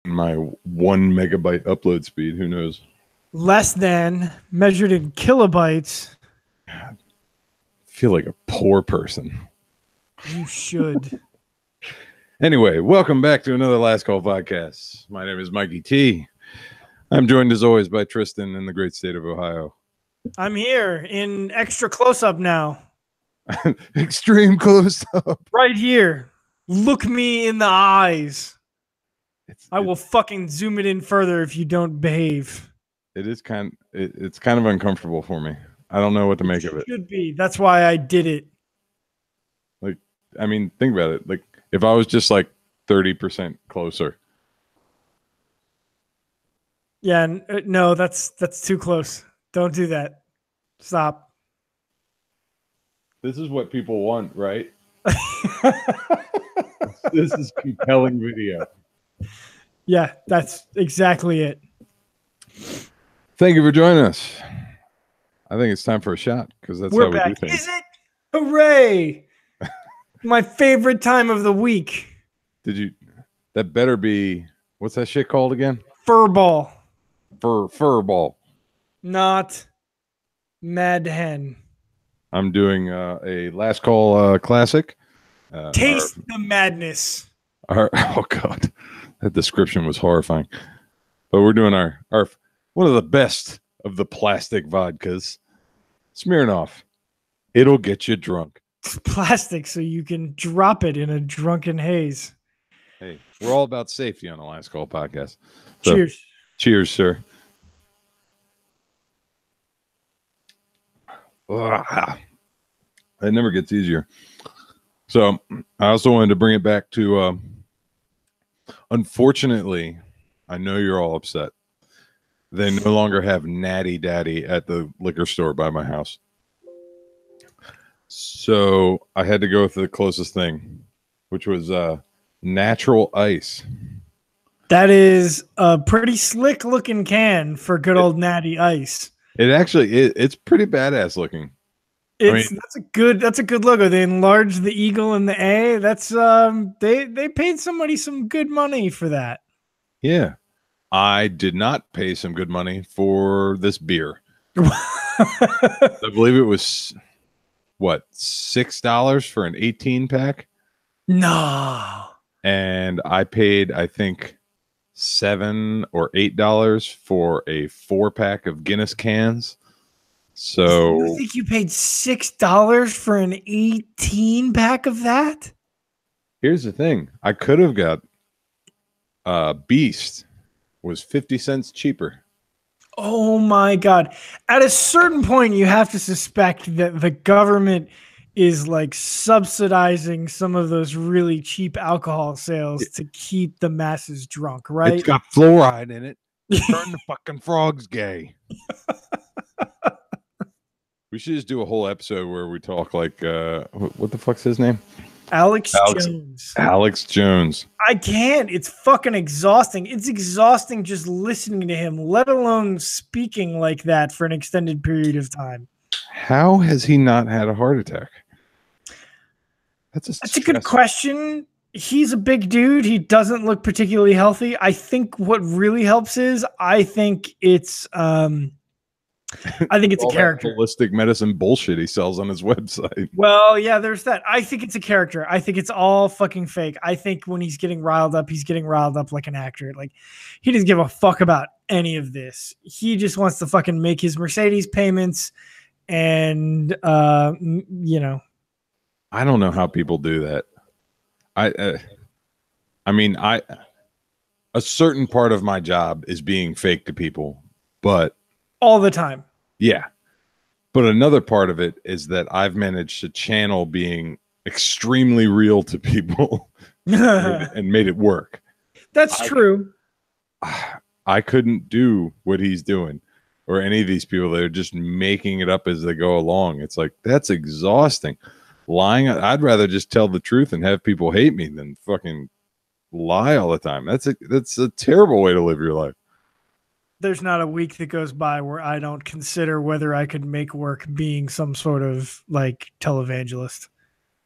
my 1 megabyte upload speed. Who knows? Less than measured in kilobytes. I feel like a poor person. You should. Anyway, welcome back to another Last Call podcast. My name is Mikey T. I'm joined as always by Tristan in the great state of Ohio. I'm here in extra close-up now. Extreme close up. Right here. Look me in the eyes. I will fucking zoom it in further if you don't behave. It's kind of uncomfortable for me. I don't know what to make of it. Should be. That's why I did it. Like, I mean, think about it. Like, if I was just like 30% closer. Yeah, no, that's too close. Don't do that. Stop. This is what people want, right? This is compelling video. Yeah, that's exactly it. Thank you for joining us. I think it's time for a shot because that's We're how we back. do things. Is it? Hooray! My favorite time of the week. That better be, what's that shit called again? Furball. Furball. Not Mad Hen. I'm doing a Last Call classic. Taste the madness. Oh God, that description was horrifying. But we're doing our one of the best of the plastic vodkas, Smirnoff. It'll get you drunk. It's plastic, so you can drop it in a drunken haze. Hey, we're all about safety on the Last Call podcast. So, cheers. Cheers, sir. It never gets easier. So I also wanted to bring it back to, unfortunately, I know you're all upset. They no longer have Natty Daddy at the liquor store by my house. So I had to go with the closest thing, which was natural ice. That is a pretty slick looking can for good old Natty Ice. It's pretty badass looking. That's a good logo. They enlarged the eagle and the A. That's they paid somebody some good money for that. Yeah. I did not pay some good money for this beer. I believe it was what, $6 for an 18 pack? No. And I paid, I think, $7 or $8 for a 4-pack of Guinness cans. So you think you paid $6 for an 18 pack of that? Here's the thing. I could have got Beast was 50 cents cheaper. Oh my God. At a certain point, you have to suspect that the government is like subsidizing some of those really cheap alcohol sales to keep the masses drunk, right? It's got fluoride in it. Turn the fucking frogs gay. We should just do a whole episode where we talk like, what the fuck's his name? Alex Jones. Alex Jones. I can't. It's fucking exhausting. It's exhausting just listening to him, let alone speaking like that for an extended period of time. How has he not had a heart attack? That's a good question. He's a big dude. He doesn't look particularly healthy. I think what really helps is I think it's a character. Holistic medicine bullshit he sells on his website. Well, yeah, there's that. I think it's a character. I think it's all fucking fake. I think when he's getting riled up like an actor. Like, he doesn't give a fuck about any of this. He just wants to fucking make his Mercedes payments and, you know. I don't know how people do that. I mean, a certain part of my job is being fake to people, but all the time. Yeah. But another part of it is that I've managed to channel being extremely real to people and made it work. That's true. I couldn't do what he's doing or any of these people that are just making it up as they go along. It's like, that's exhausting. Lying. I'd rather just tell the truth and have people hate me than fucking lie all the time. That's a terrible way to live your life. There's not a week that goes by where I don't consider whether I could make work being some sort of like televangelist.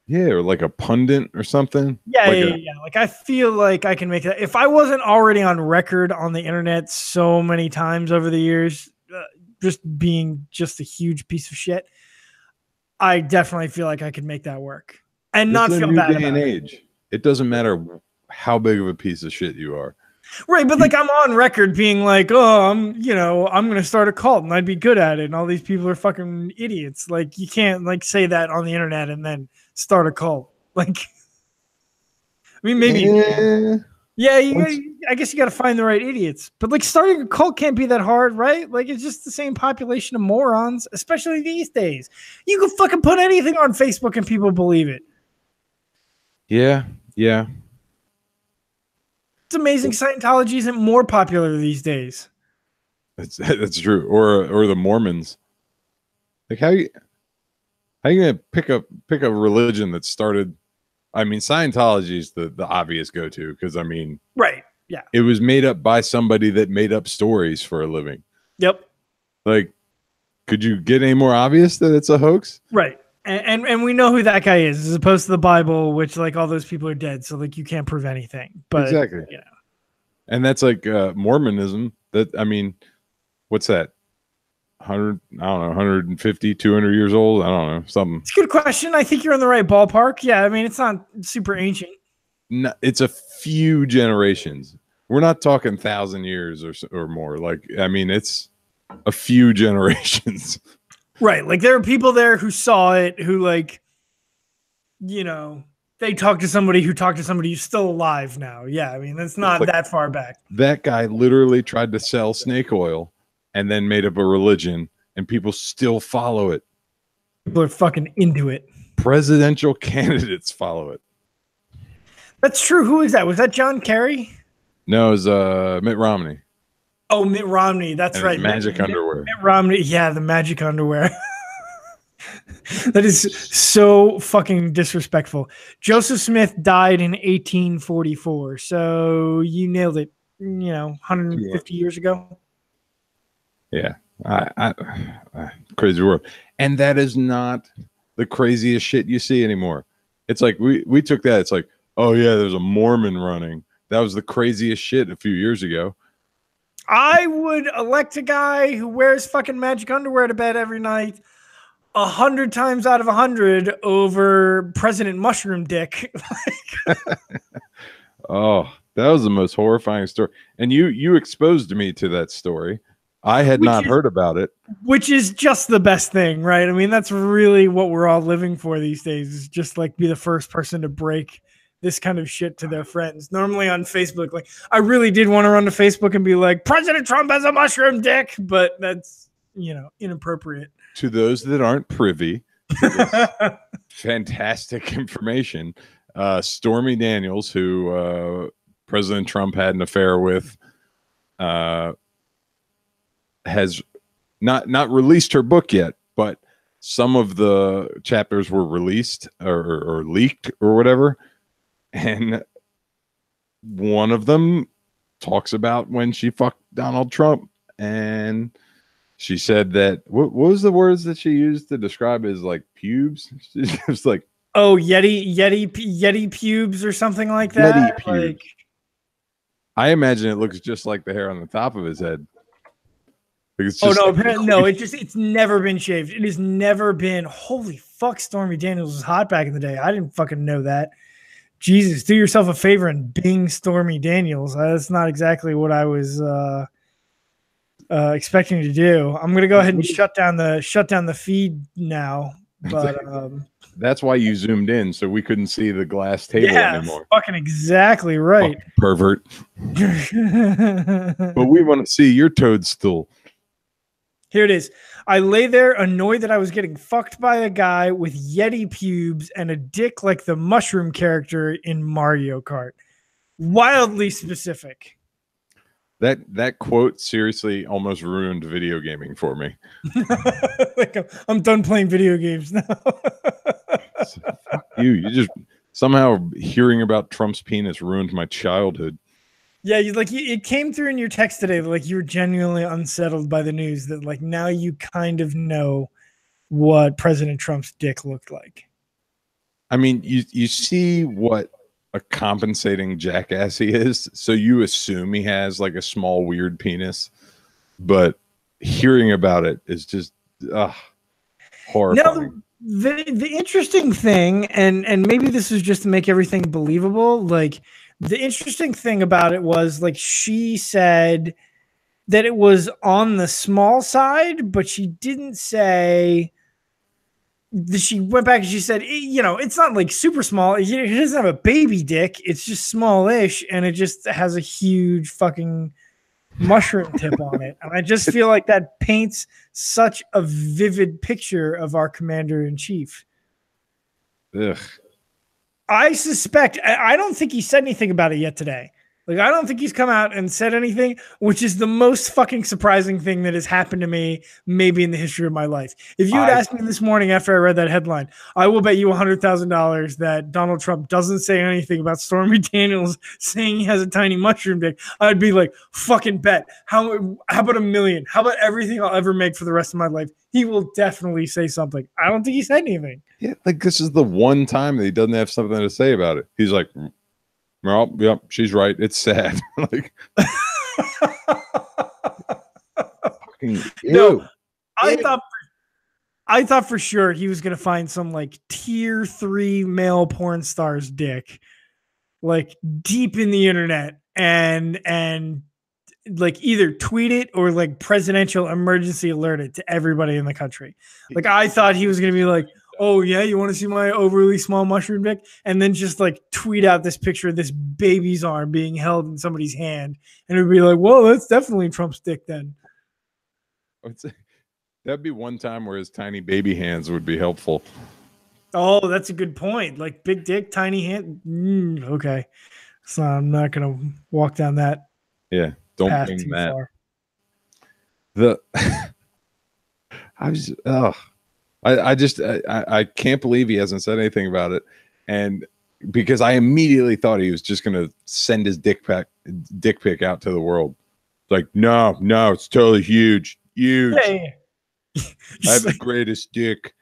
Yeah, or like a pundit or something. Yeah, Like yeah, a yeah. Like I feel like I can make that. If I wasn't already on record on the internet so many times over the years, just being just a huge piece of shit, I definitely feel like I could make that work and it's not a feel new bad day and about it. age. It doesn't matter how big of a piece of shit you are. Right, but You, like I'm on record being like, oh, I'm gonna start a cult and I'd be good at it, and all these people are fucking idiots. Like you can't like say that on the internet and then start a cult. Like, I mean, maybe you can. eh, Yeah, once I guess you got to find the right idiots. But like starting a cult can't be that hard, right? Like it's just the same population of morons, especially these days. You can fucking put anything on Facebook and people believe it. yeah, yeah. It's amazing Scientology isn't more popular these days. That's true. Or the Mormons. Like how you gonna pick a religion that started? I mean, Scientology is the obvious go to because I mean, Right. Yeah. it was made up by somebody that made up stories for a living. Yep. Like, could you get any more obvious that it's a hoax? Right. And we know who that guy is, as opposed to the Bible, which like all those people are dead, so like you can't prove anything. But Exactly. you know, And that's like Mormonism. That I mean, what's that? 100, I don't know, 150, 200 years old. I don't know, something. it's a good question. I think you're in the right ballpark. Yeah, I mean it's not super ancient. No, it's a few generations. We're not talking 1,000 years or more. Like, I mean, it's a few generations. Right. Like there are people there who saw it, who like, they talked to somebody who talked to somebody who's still alive now. Yeah. I mean, that's not Like, that far back. that guy literally tried to sell snake oil and then made up a religion, and people still follow it. People are fucking into it. Presidential candidates follow it. That's true. Who is that? Was that John Kerry? No, it's Mitt Romney Oh, Mitt Romney. That's and right. his magic underwear. Mitt Romney. Yeah, the magic underwear. That is so fucking disrespectful. Joseph Smith died in 1844. So you nailed it, 150 years ago. Yeah, crazy world, and that is not the craziest shit you see anymore. It's like we took that. It's like, oh yeah, there's a Mormon running. That was the craziest shit a few years ago. I would elect a guy who wears fucking magic underwear to bed every night 100 times out of 100 over President Mushroom Dick. Oh, that was the most horrifying story. And you exposed me to that story. I had not heard about it. Which is just the best thing, right? I mean, that's really what we're all living for these days, is just like be the first person to break this kind of shit to their friends. Normally on Facebook, like I really did want to run to Facebook and be like, President Trump has a mushroom dick, but that's, inappropriate. To those that aren't privy to this fantastic information, Stormy Daniels, who President Trump had an affair with, has not released her book yet, but some of the chapters were released or leaked or whatever. And one of them talks about when she fucked Donald Trump. And she said that, what was the words that she used to describe his like pubes? She was like, oh, Yeti pubes or something like that. Yeti pubes. Like, I imagine it looks just like the hair on the top of his head. Like it's oh just no, like, no, it's never been shaved. It has never been. Holy fuck, Stormy Daniels was hot back in the day. I didn't fucking know that. Jesus, do yourself a favor and bing Stormy Daniels. That's not exactly what I was expecting to do. I'm gonna go ahead and shut down the feed now. But that's why you zoomed in so we couldn't see the glass table anymore. Fucking exactly right. Fucking pervert. But we want to see your toadstool. Here it is. I lay there annoyed that I was getting fucked by a guy with Yeti pubes and a dick like the mushroom character in Mario Kart. Wildly specific. That quote seriously almost ruined video gaming for me. Like I'm done playing video games now. So, fuck you. You just somehow hearing about Trump's penis ruined my childhood. Yeah, it came through in your text today. Like you were genuinely unsettled by the news that like now you kind of know what President Trump's dick looked like. I mean, you see what a compensating jackass he is, so you assume he has like a small weird penis, but hearing about it is just Now, horrifying. the interesting thing, and maybe this is just to make everything believable, like the interesting thing about it was like she said that it was on the small side, but she didn't say. She went back and she said, you know, it's not like super small. It doesn't have a baby dick. It's just smallish, and it just has a huge fucking mushroom tip on it. And I just feel like that paints such a vivid picture of our commander in chief. Ugh. I suspect, I don't think he said anything about it yet today. Like, I don't think he's come out and said anything, which is the most fucking surprising thing that has happened to me, maybe in the history of my life. If you had asked me this morning after I read that headline, I will bet you $100,000 that Donald Trump doesn't say anything about Stormy Daniels saying he has a tiny mushroom dick. I'd be like, fucking bet. How about $1 million? How about everything I'll ever make for the rest of my life? He will definitely say something. I don't think he said anything. Yeah, like this is the one time that he doesn't have something to say about it. He's like, well, yep, she's right. It's sad. Like, fucking no, I thought for sure he was gonna find some like tier 3 male porn star's dick, like deep in the internet, and like either tweet it or like presidential emergency alert it to everybody in the country. Like I thought he was gonna be like, oh yeah, you want to see my overly small mushroom dick? And then just like tweet out this picture of this baby's arm being held in somebody's hand. And it'd be like, whoa, that's definitely Trump's dick then. I would say that'd be one time where his tiny baby hands would be helpful. Oh, that's a good point. Like big dick, tiny hand. Okay. So I'm not going to walk down that. Yeah. Don't path bring too that. far. I can't believe he hasn't said anything about it. And because I immediately thought he was just going to send his dick pic out to the world. Like, no, it's totally huge. Hey. I have the greatest dick.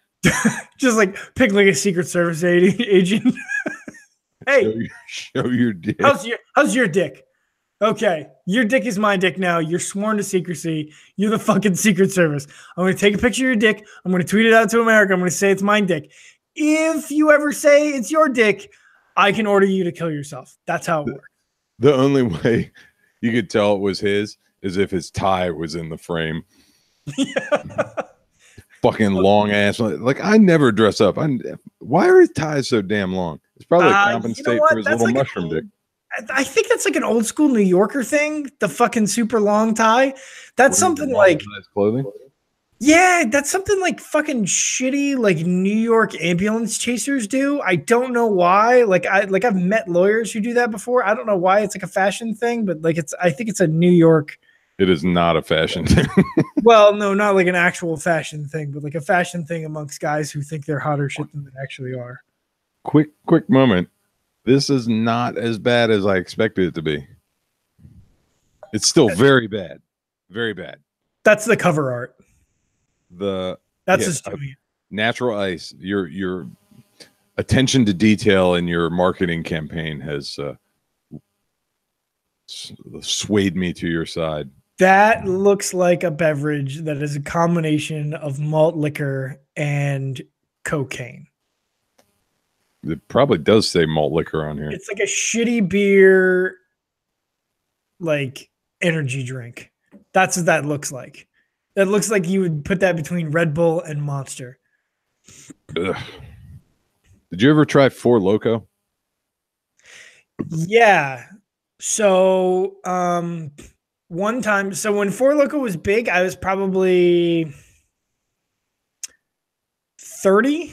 Just like pick like a Secret Service agent. Hey, show your dick. How's your dick? Okay, your dick is my dick now. You're sworn to secrecy. You're the fucking Secret Service. I'm going to take a picture of your dick. I'm going to tweet it out to America. I'm going to say it's my dick. If you ever say it's your dick, I can order you to kill yourself. That's how it works. The only way you could tell it was his is if his tie was in the frame. Yeah. Fucking long ass. Like I never dress up. Why are his ties so damn long? It's probably to compensate for his little mushroom dick. I think that's like an old school New Yorker thing. The fucking super long tie. That's something like clothing. Yeah, that's something like fucking shitty like New York ambulance chasers do. I don't know why. I've met lawyers who do that before. I don't know why it's like a fashion thing, but like I think it's a New York. It is not a fashion thing. Well, no, not like an actual fashion thing, but like a fashion thing amongst guys who think they're hotter shit than they actually are. Quick moment. This is not as bad as I expected it to be. It's still very bad. Very bad. That's the cover art. That's natural ice. Your attention to detail in your marketing campaign has swayed me to your side. That looks like a beverage that is a combination of malt liquor and cocaine. It probably does say malt liquor on here. It's like a shitty beer, like energy drink. That's what that looks like. That looks like you would put that between Red Bull and Monster. Ugh. Did you ever try Four Loko? Yeah. So one time, so when Four Loko was big, I was probably 30.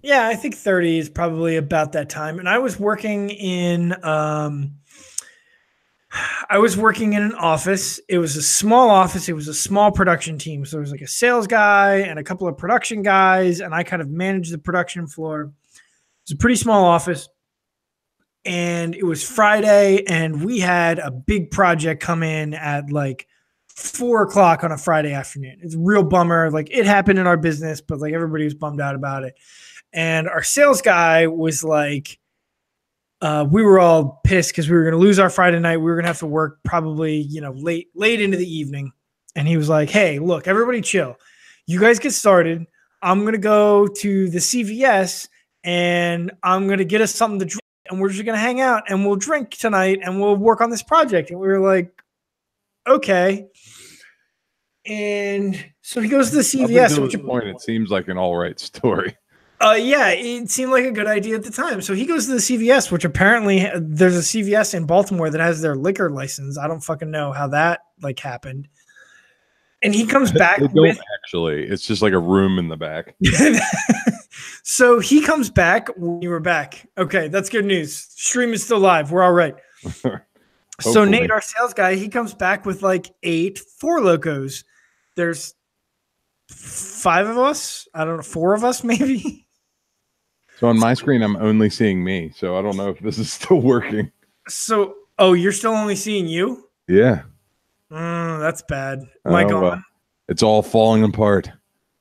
Yeah, I think 30 is probably about that time. And I was working in an office. It was a small office. It was a small production team. So there was like a sales guy and a couple of production guys, and I kind of managed the production floor. It was a pretty small office. And it was Friday, and we had a big project come in at like 4:00 on a Friday afternoon. It's a real bummer. Like it happened in our business, but like everybody was bummed out about it. And our sales guy was like, we were all pissed because we were going to lose our Friday night. We were going to have to work probably, late into the evening. And he was like, hey, look, everybody chill. You guys get started. I'm going to go to the CVS and I'm going to get us something to drink. And we're just going to hang out and we'll drink tonight and we'll work on this project. And we were like, okay. And so he goes to the CVS. Up until this point, it seems like an all right story. Yeah, it seemed like a good idea at the time. So he goes to the CVS, which apparently there's a CVS in Baltimore that has their liquor license. I don't fucking know how that happened. And he comes back actually. It's just like a room in the back. So he comes back when you were back. Okay, that's good news. Stream is still live. We're all right. So Nate, our sales guy, he comes back with like 8 Four Locos. There's 5 of us. I don't know, 4 of us maybe. So on my screen, I'm only seeing me. So I don't know if this is still working. So, you're still only seeing you? Yeah. That's bad. Am I gone? Well, it's all falling apart.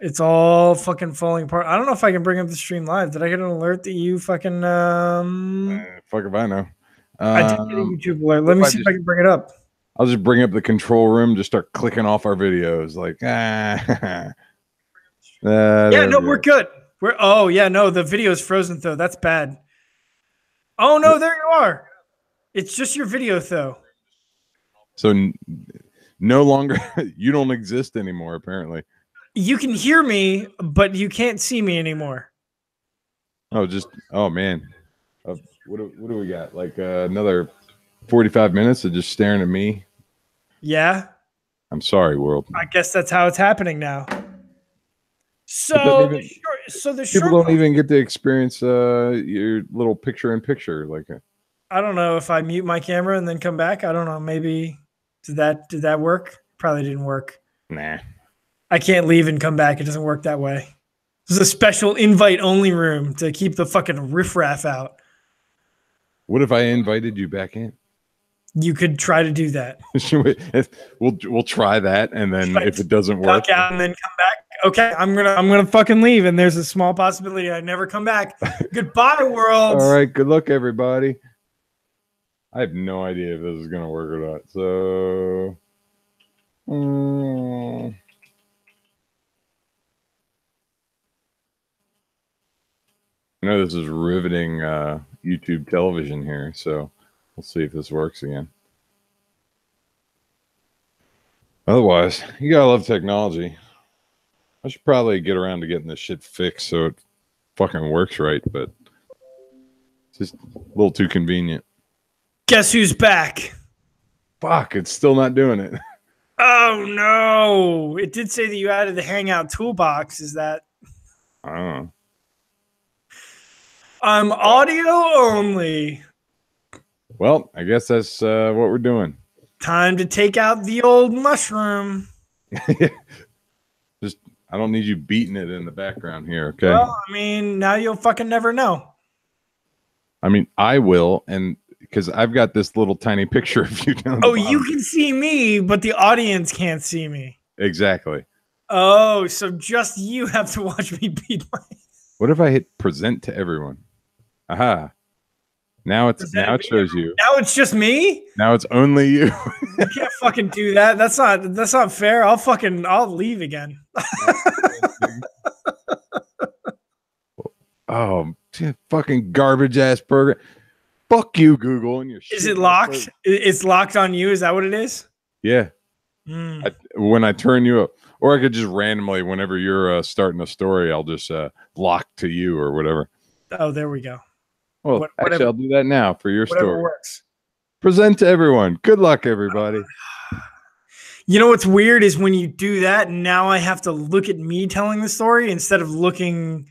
It's all fucking falling apart. I don't know if I can bring up the stream live. Did I get an alert that you fucking fuck if I know. I did get a YouTube alert. Let me see if I can bring it up. I'll just bring up the control room, just start clicking off our videos. Like, yeah, no, we're good. The video's frozen though. That's bad. Oh no, there you are. It's just your video though. So no longer, you don't exist anymore, apparently. You can hear me, but you can't see me anymore. Oh man. What do we got? Like another 45 minutes of just staring at me? Yeah. I'm sorry, world. I guess that's how it's happening now. So the people don't even get to experience your little picture-in-picture like a. I don't know if I mute my camera and then come back. I don't know. Maybe did that work? Probably didn't work. Nah. I can't leave and come back. It doesn't work that way. This is a special invite-only room to keep the fucking riffraff out. What if I invited you back in? You could try to do that. We'll try that, and then if it doesn't work, duck out and then come back. Okay, I'm gonna fucking leave, and there's a small possibility I never come back. Goodbye, world. All right, good luck, everybody. I have no idea if this is gonna work or not. So, I know this is riveting YouTube television here, so we'll see if this works again. Otherwise, you gotta love technology. I should probably get around to getting this shit fixed so it fucking works right, but it's just a little too convenient. Guess who's back? Fuck, it's still not doing it. Oh no! It did say that you added the Hangout toolbox. Is that? I don't know. I'm audio only. Well, I guess that's what we're doing. Time to take out the old mushroom. Just, I don't need you beating it in the background here, okay? Well, I mean, now you'll fucking never know. I mean, I will, and because I've got this little tiny picture of you down. Oh, you can see me, but the audience can't see me. Exactly. Oh, so just you have to watch me beat my. What if I hit present to everyone? Aha. Now it shows you. Now it's just me? Now it's only you. You can't fucking do that. That's not fair. I'll leave again. Oh, fucking garbage ass burger. Fuck you, Google, and your shit. Is it locked? Burger. It's locked on you. Is that what it is? Yeah. When I turn you up, or I could just randomly, whenever you're starting a story, I'll just lock to you or whatever. Oh, there we go. Well, actually, I'll do that now for your story. Works. Present to everyone. Good luck, everybody. You know what's weird is when you do that, now I have to look at me telling the story instead of looking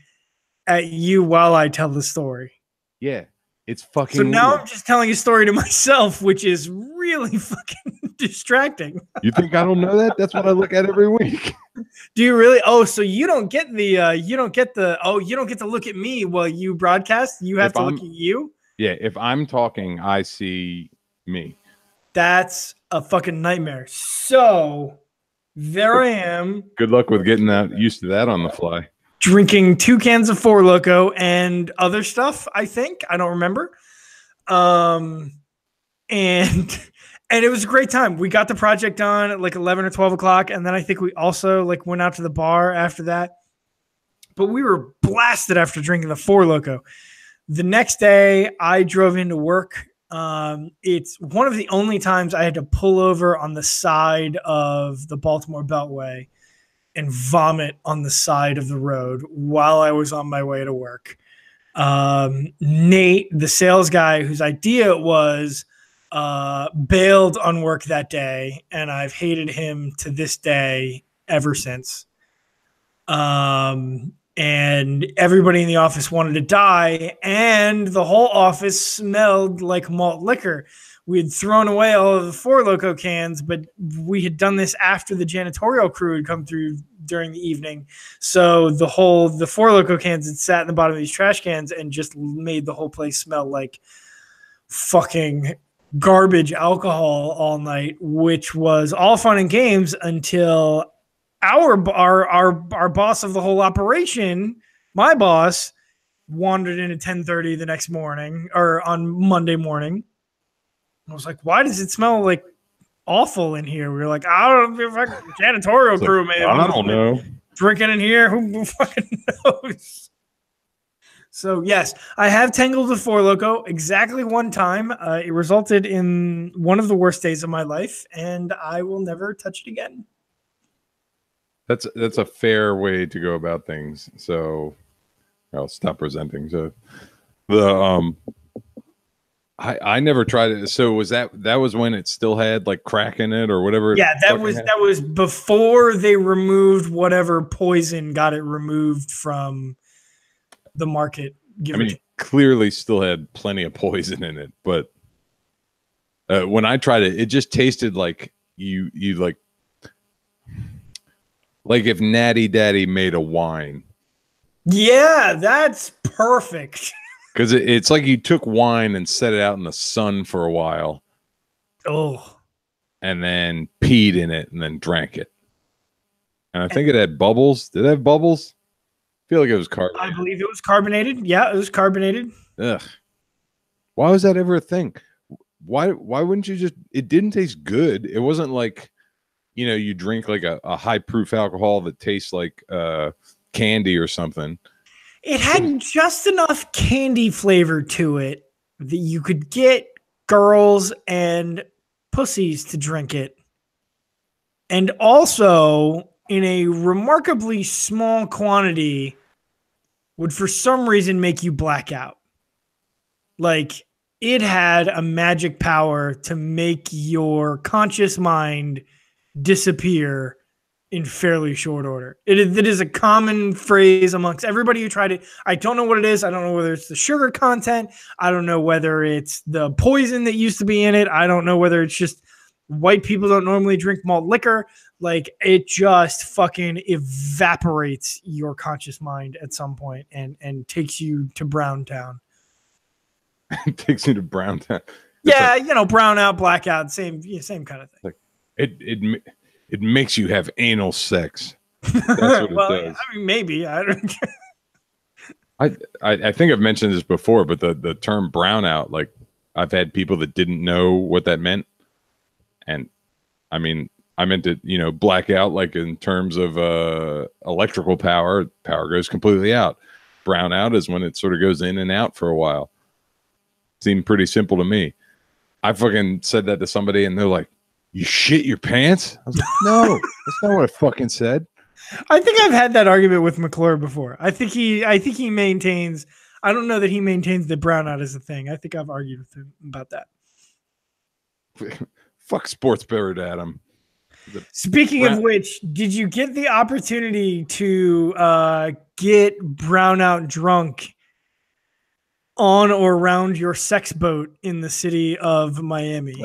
at you while I tell the story. Yeah, it's fucking so now weird. I'm just telling a story to myself, which is really fucking distracting. You think I don't know that? That's what I look at every week. Do you really? Oh, so you don't get you don't get to look at me while you broadcast. You have to look at you. Yeah, if I'm talking, I see me. That's a fucking nightmare. So there I am. Good luck with getting that used to that on the fly. drinking 2 cans of Four Loko and other stuff. I think I don't remember. And it was a great time. We got the project done at like 11 or 12 o'clock, and then I think we also like went out to the bar after that. But we were blasted after drinking the Four Loko. The next day, I drove into work. It's one of the only times I had to pull over on the side of the Baltimore Beltway and vomit on the side of the road while I was on my way to work. Nate, the sales guy whose idea it was, bailed on work that day, and I've hated him to this day ever since. And everybody in the office wanted to die, and the whole office smelled like malt liquor. We had thrown away all of the Four Loko cans, but we had done this after the janitorial crew had come through during the evening. So the Four Loko cans had sat in the bottom of these trash cans and just made the whole place smell like fucking garbage alcohol all night, which was all fun and games until our boss of the whole operation, my boss, wandered in at 10:30 the next morning or on Monday morning. I was like, why does it smell like awful in here? We were like, I don't know, if janitorial crew, man. I don't know. Drinking in here, who fucking knows? So yes, I have tangled with Four Loko exactly one time. It resulted in one of the worst days of my life, and I will never touch it again. That's a fair way to go about things. So I'll stop presenting. So the I never tried it. So was that was when it still had like crack in it or whatever? Yeah, that was before they removed whatever poison got it removed from the market. I mean, it clearly still had plenty of poison in it, but when I tried it, it just tasted like you like if Natty Daddy made a wine. Yeah, that's perfect. Because it's like you took wine and set it out in the sun for a while. Oh. And then peed in it and then drank it. And I think it had bubbles. Did it have bubbles? I feel like it was carbonated. I believe it was carbonated. Yeah, it was carbonated. Ugh. Why was that ever a thing? Why wouldn't you just... It didn't taste good. It wasn't like... You know, you drink like a high proof alcohol that tastes like candy or something. It had just enough candy flavor to it that you could get girls and pussies to drink it. And also, in a remarkably small quantity, would for some reason make you black out. Like, it had a magic power to make your conscious mind disappear in fairly short order. It is a common phrase amongst everybody who tried it. I don't know what it is. I don't know whether it's the sugar content. I don't know whether it's the poison that used to be in it. I don't know whether it's just white people don't normally drink malt liquor. Like, it just fucking evaporates your conscious mind at some point and takes you to Brown Town. It takes you to Brown Town. Yeah, like, you know, brown out, blackout, same kind of thing. Like, it makes you have anal sex. That's what well, it does. I mean, maybe. I don't. I think I've mentioned this before, but the term brownout, like I've had people that didn't know what that meant, and I mean I meant it, you know, blackout, like in terms of electrical power goes completely out. Brownout is when it sort of goes in and out for a while. Seemed pretty simple to me. I fucking said that to somebody, and they're like, "You shit your pants?" I was like, "No, that's not what I fucking said." I think I've had that argument with McClure before. I think he maintains. I don't know that he maintains that brownout is a thing. I think I've argued with him about that. Fuck sports bird, Adam. Speaking of which, did you get the opportunity to get brownout drunk on or around your sex boat in the city of Miami?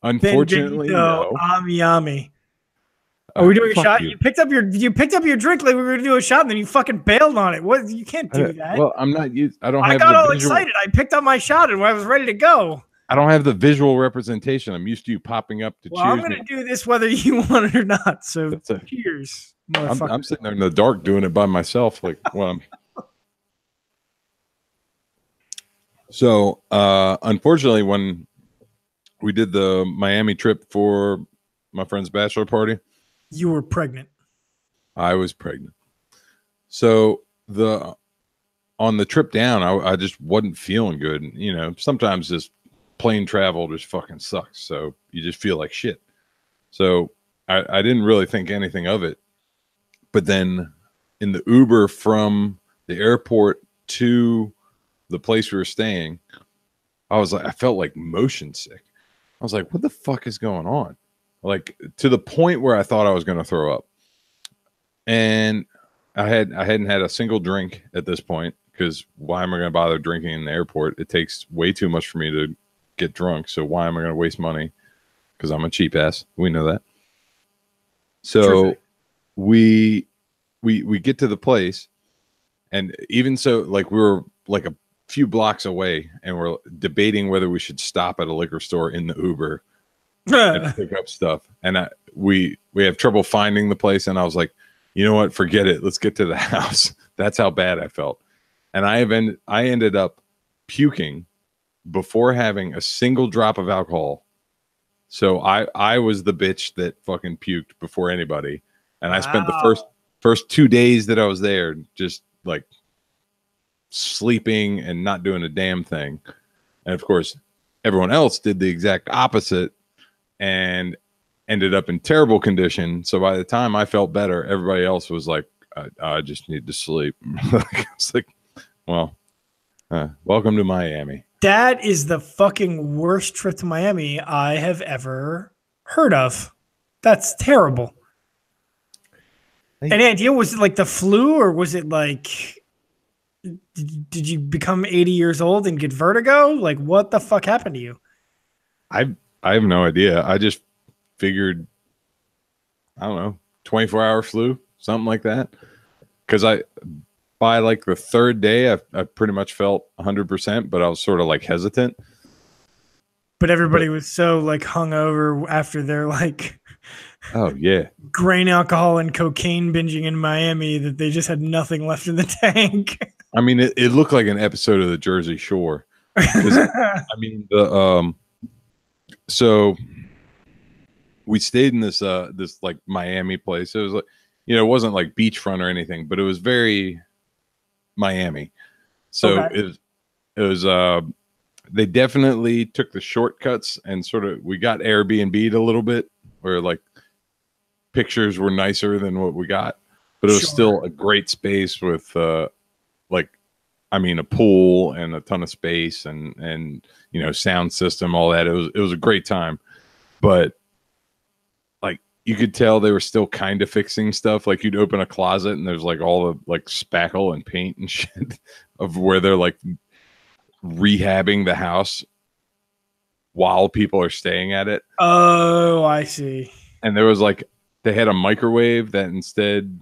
Unfortunately, no. Ami. Are we doing a shot? You picked up your drink like we were going to do a shot, and then you fucking bailed on it. You can't do that. Well, I'm not used. I don't. I got all excited. I picked up my shot, and I was ready to go. I don't have the visual representation. I'm used to you popping up to Well, I'm cheers gonna me. do this whether you want it or not. So That's a, cheers, I'm motherfucker. sitting there in the dark doing it by myself. Like, well, so unfortunately, when we did the Miami trip for my friend's bachelor party, You were pregnant. I was pregnant. So on the trip down, I just wasn't feeling good. You know, sometimes this plane travel just fucking sucks. So you just feel like shit. So I didn't really think anything of it. But then in the Uber from the airport to the place we were staying, I felt like motion sick. I was like, what the fuck is going on? Like to the point where I thought I was going to throw up. And I hadn't had a single drink at this point because why am I going to bother drinking in the airport? It takes way too much for me to get drunk. So why am I going to waste money? Because I'm a cheap ass. We know that. So we get to the place, and even so, like we were like a few blocks away, and we're debating whether we should stop at a liquor store in the Uber and pick up stuff. And we have trouble finding the place, and I was like, you know what? Forget it. Let's get to the house. That's how bad I felt. And I ended up puking before having a single drop of alcohol. So I was the bitch that fucking puked before anybody. And I spent the first 2 days that I was there just like sleeping and not doing a damn thing. And of course, everyone else did the exact opposite and ended up in terrible condition. So by the time I felt better, everybody else was like, I just need to sleep. It's like, well, welcome to Miami. That is the fucking worst trip to Miami I have ever heard of. That's terrible. Any idea? Was it like the flu, or was it like did you become 80 years old and get vertigo? Like what the fuck happened to you? I have no idea. I just figured, I don't know, 24-hour flu, something like that. Because by like the third day, I pretty much felt 100%, but I was sort of like hesitant. But everybody was so like hungover after their like, oh yeah, grain alcohol and cocaine binging in Miami that they just had nothing left in the tank. I mean, it looked like an episode of the Jersey Shore. I mean, so we stayed in this like Miami place. It was like, you know, it wasn't like beachfront or anything, but it was very Miami. So Okay. it was they definitely took the shortcuts and sort of, we got Airbnb'd a little bit where like pictures were nicer than what we got, but it was still a great space with like, I mean, a pool and a ton of space and you know, sound system, all that. It was a great time, but like you could tell they were still kind of fixing stuff. Like you'd open a closet and there's like all the like spackle and paint and shit of where they're like rehabbing the house while people are staying at it. Oh, I see. And there was like, they had a microwave that instead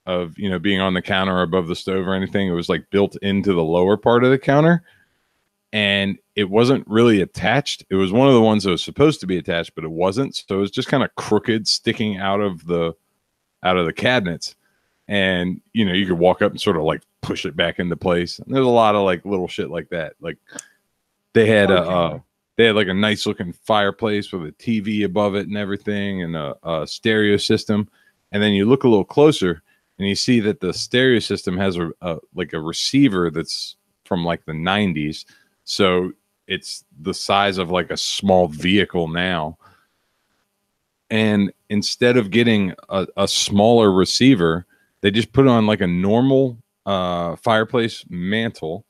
of, you know, being on the counter or above the stove or anything, it was like built into the lower part of the counter, and it wasn't really attached. It was one of the ones that was supposed to be attached, but it wasn't. So it was just kind of crooked, sticking out of the cabinets. And, you know, you could walk up and sort of like push it back into place. And there's a lot of like little shit like that. Like they had like a nice looking fireplace with a TV above it and everything, and a stereo system. And then you look a little closer and you see that the stereo system has like a receiver that's from like the 90s. So it's the size of like a small vehicle now. And instead of getting a smaller receiver, they just put on like a normal fireplace mantle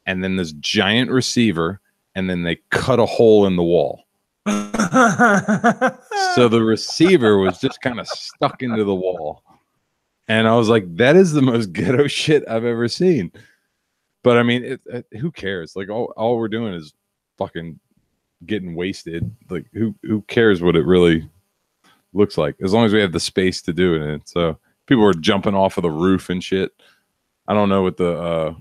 and then this giant receiver, and then they cut a hole in the wall. So the receiver was just kind of stuck into the wall. And I was like, that is the most ghetto shit I've ever seen. But I mean, who cares? Like all we're doing is fucking getting wasted. Like who cares what it really looks like, as long as we have the space to do it. So people were jumping off of the roof and shit. I don't know what the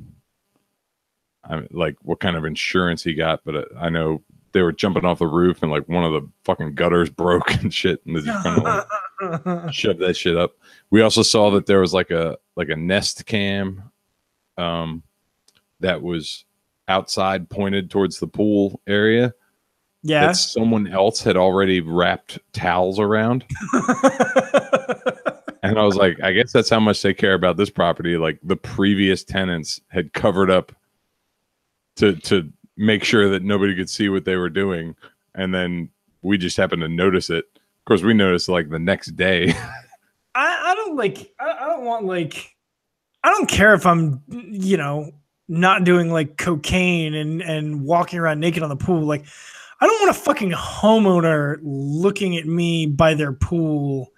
like what kind of insurance he got, but I know they were jumping off the roof and like one of the fucking gutters broke and shit, and they just kind of like shoved that shit up. We also saw that there was like a Nest cam that was outside, pointed towards the pool area. Yeah, that someone else had already wrapped towels around. And I was like, I guess that's how much they care about this property. Like the previous tenants had covered up to make sure that nobody could see what they were doing, and then we just happened to notice it. Of course, we noticed like the next day. I don't like. I don't want like. I don't care if I'm, you know, not doing like cocaine and walking around naked on the pool. Like, I don't want a fucking homeowner looking at me by their pool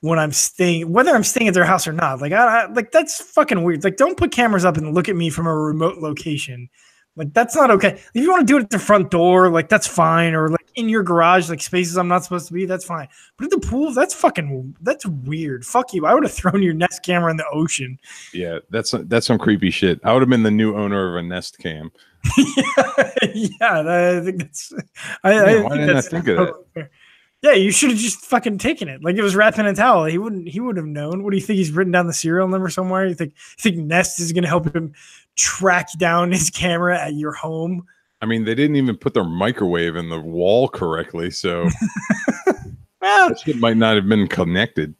when I'm staying, whether I'm staying at their house or not. Like, I like that's fucking weird. Like, don't put cameras up and look at me from a remote location. Like, that's not okay. If you want to do it at the front door, like that's fine, or like in your garage, like spaces I'm not supposed to be, that's fine. But at the pool, that's weird. Fuck you. I would have thrown your Nest camera in the ocean. Yeah, that's some creepy shit. I would have been the new owner of a Nest cam. Yeah, I think that's. Why didn't I think of that? Fair. Yeah, you should have just fucking taken it. Like it was wrapped in a towel. He would have known. What do you think? He's written down the serial number somewhere? You think Nest is gonna help him track down his camera at your home? I mean, they didn't even put their microwave in the wall correctly, so well, that shit might not have been connected.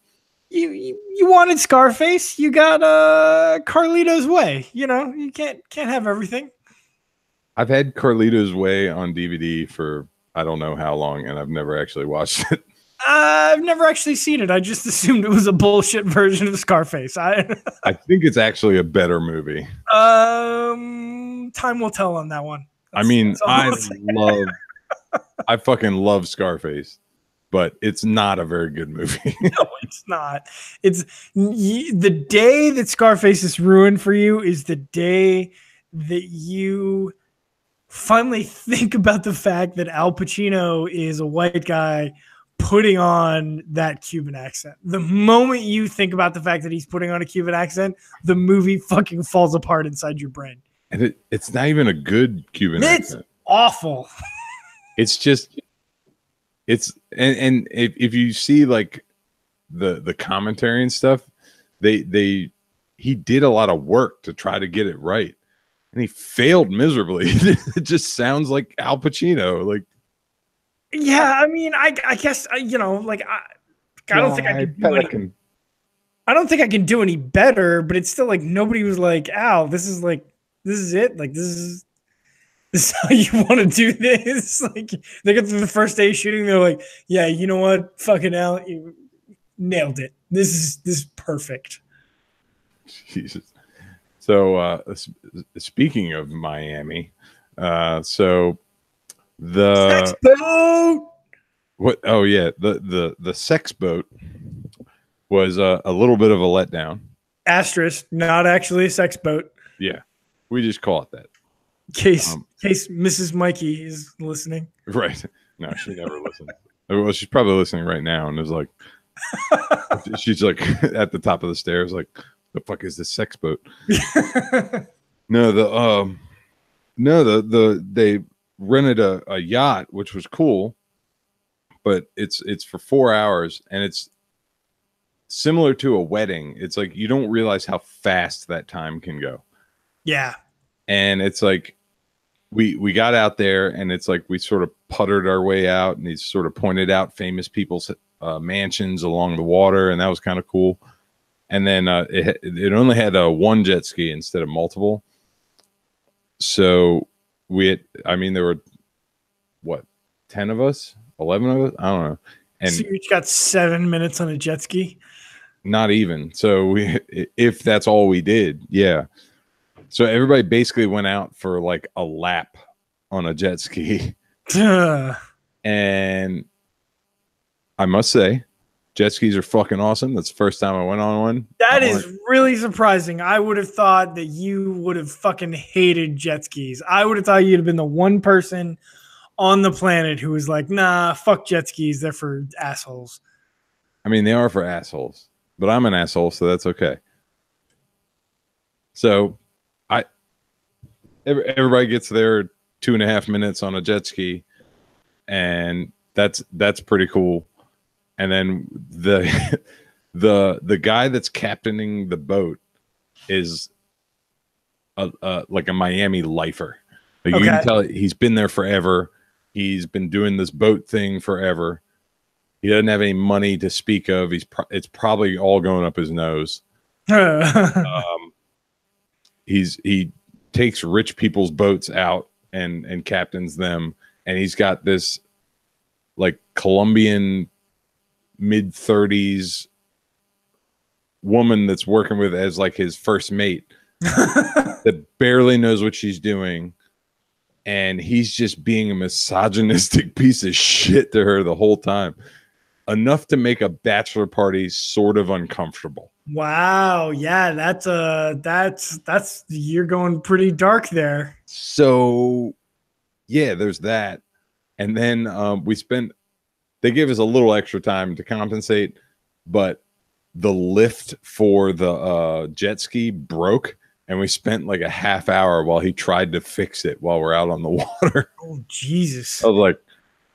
You wanted Scarface, you got Carlito's Way. You know, you can't have everything. I've had Carlito's Way on DVD for I don't know how long, and I've never actually watched it. I've never actually seen it. I just assumed it was a bullshit version of Scarface. I think it's actually a better movie. Time will tell on that one. I mean, I fucking love Scarface, but it's not a very good movie. No, it's not. It's the day that Scarface is ruined for you is the day that you finally think about the fact that Al Pacino is a white guy putting on that Cuban accent. The moment you think about the fact that he's putting on a Cuban accent, the movie fucking falls apart inside your brain. And it's not even a good Cuban accent. It's awful. It's just, and if you see like the commentary and stuff, he did a lot of work to try to get it right. And he failed miserably. It just sounds like Al Pacino. Like, yeah, I mean, I guess you know, like I don't think I can. I don't think I can do any better. But it's still like nobody was like, Al, this is it. Like this is how you want to do this. Like they get to the first day of shooting, they're like, yeah, you know what, fucking Al, you nailed it. This is perfect. Jesus. So speaking of Miami, so the sex boat. What? Oh yeah, the sex boat was a little bit of a letdown. Asterisk, not actually a sex boat. Yeah, we just call it that. Case Mrs. Mikey is listening. Right? No, she never listens. Well, she's probably listening right now, and is like, she's like at the top of the stairs, like, the fuck is this sex boat? No, they rented a yacht, which was cool, but it's for 4 hours, and it's similar to a wedding. It's like you don't realize how fast that time can go. Yeah. And it's like we got out there, and it's like we sort of puttered our way out, and he sort of pointed out famous people's mansions along the water, and that was kind of cool. And then it only had one jet ski instead of multiple. So there were what, 10 of us, 11 of us, I don't know. And so you each got 7 minutes on a jet ski. Not even. So if that's all we did, yeah. So everybody basically went out for like a lap on a jet ski. And I must say, jet skis are fucking awesome. That's the first time I went on one. That is really surprising. I would have thought that you would have fucking hated jet skis. I would have thought you'd have been the one person on the planet who was like, nah, fuck jet skis. They're for assholes. I mean, they are for assholes, but I'm an asshole, so that's okay. So everybody gets their 2.5 minutes on a jet ski. and that's pretty cool. And then the the guy that's captaining the boat is like a Miami lifer. Like you can tell he's been there forever. He's been doing this boat thing forever. He doesn't have any money to speak of. It's probably all going up his nose. He takes rich people's boats out and captains them, and he's got this like Colombian mid-30s woman that's working with as like his first mate that barely knows what she's doing, and he's just being a misogynistic piece of shit to her the whole time, enough to make a bachelor party sort of uncomfortable. Wow, yeah, that's you're going pretty dark there. So yeah, there's that. And then they gave us a little extra time to compensate, but the lift for the jet ski broke, and we spent like a half hour while he tried to fix it while we're out on the water. Oh, Jesus. I was like,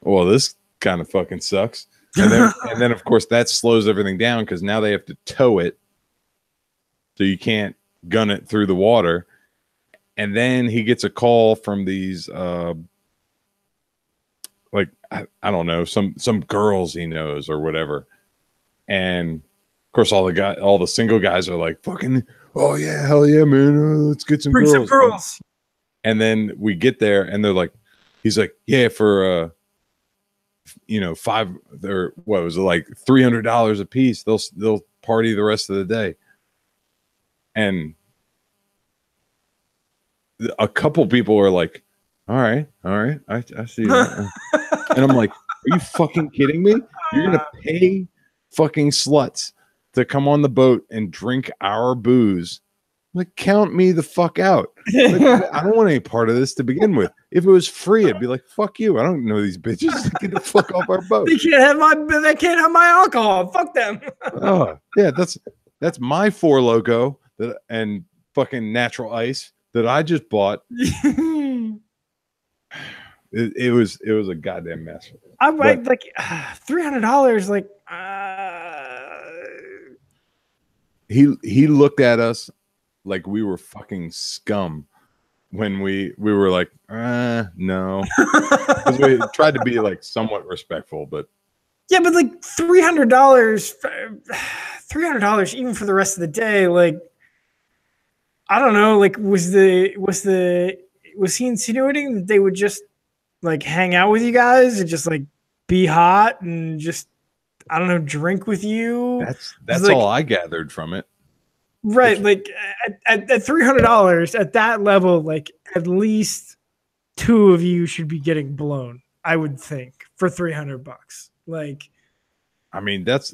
well, this kind of fucking sucks. And then of course that slows everything down because now they have to tow it, so you can't gun it through the water. And then he gets a call from these like I don't know, some girls he knows or whatever. And of course all the single guys are like, fucking, oh yeah, hell yeah, man, let's get some Bring girls. some girls. And then we get there and they're like, he's like, yeah, for $5 or what was it, like $300 a piece, they'll party the rest of the day. And a couple people are like, all right, I see that. And I'm like, are you fucking kidding me? You're gonna pay fucking sluts to come on the boat and drink our booze? Like, count me the fuck out. Like, I don't want any part of this to begin with. If it was free, I'd be like, fuck you. I don't know these bitches. Get the fuck off our boat. They can't have my alcohol. Fuck them. Oh yeah, that's my Four Loko and fucking natural ice that I just bought. It was a goddamn mess. I like $300. Like he looked at us like we were fucking scum when we were like, no, because we tried to be like somewhat respectful, but yeah, but like $300 even for the rest of the day, like I don't know, like was he insinuating that they would just like hang out with you guys and just like be hot and just, I don't know, drink with you? That's like, all I gathered from it. Right. Like at $300 at that level, like at least two of you should be getting blown, I would think, for $300. Like, I mean, that's,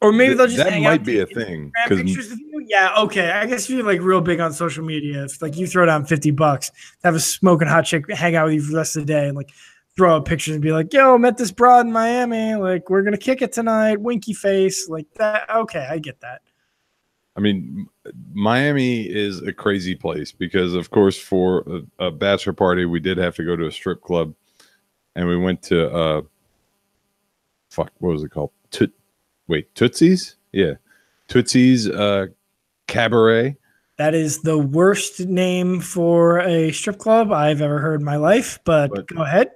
or maybe they'll just that hang might out be a thing. Pictures of you? Yeah, okay. I guess if you're like real big on social media, if like you throw down $50 to have a smoking hot chick hang out with you for the rest of the day and like throw up pictures and be like, yo, met this broad in Miami, like we're gonna kick it tonight, winky face, like that. Okay, I get that. I mean, Miami is a crazy place because, of course, for a bachelor party, we did have to go to a strip club, and we went to what was it called? Tootsie's? Yeah, Tootsie's Cabaret. That is the worst name for a strip club I've ever heard in my life, but go ahead.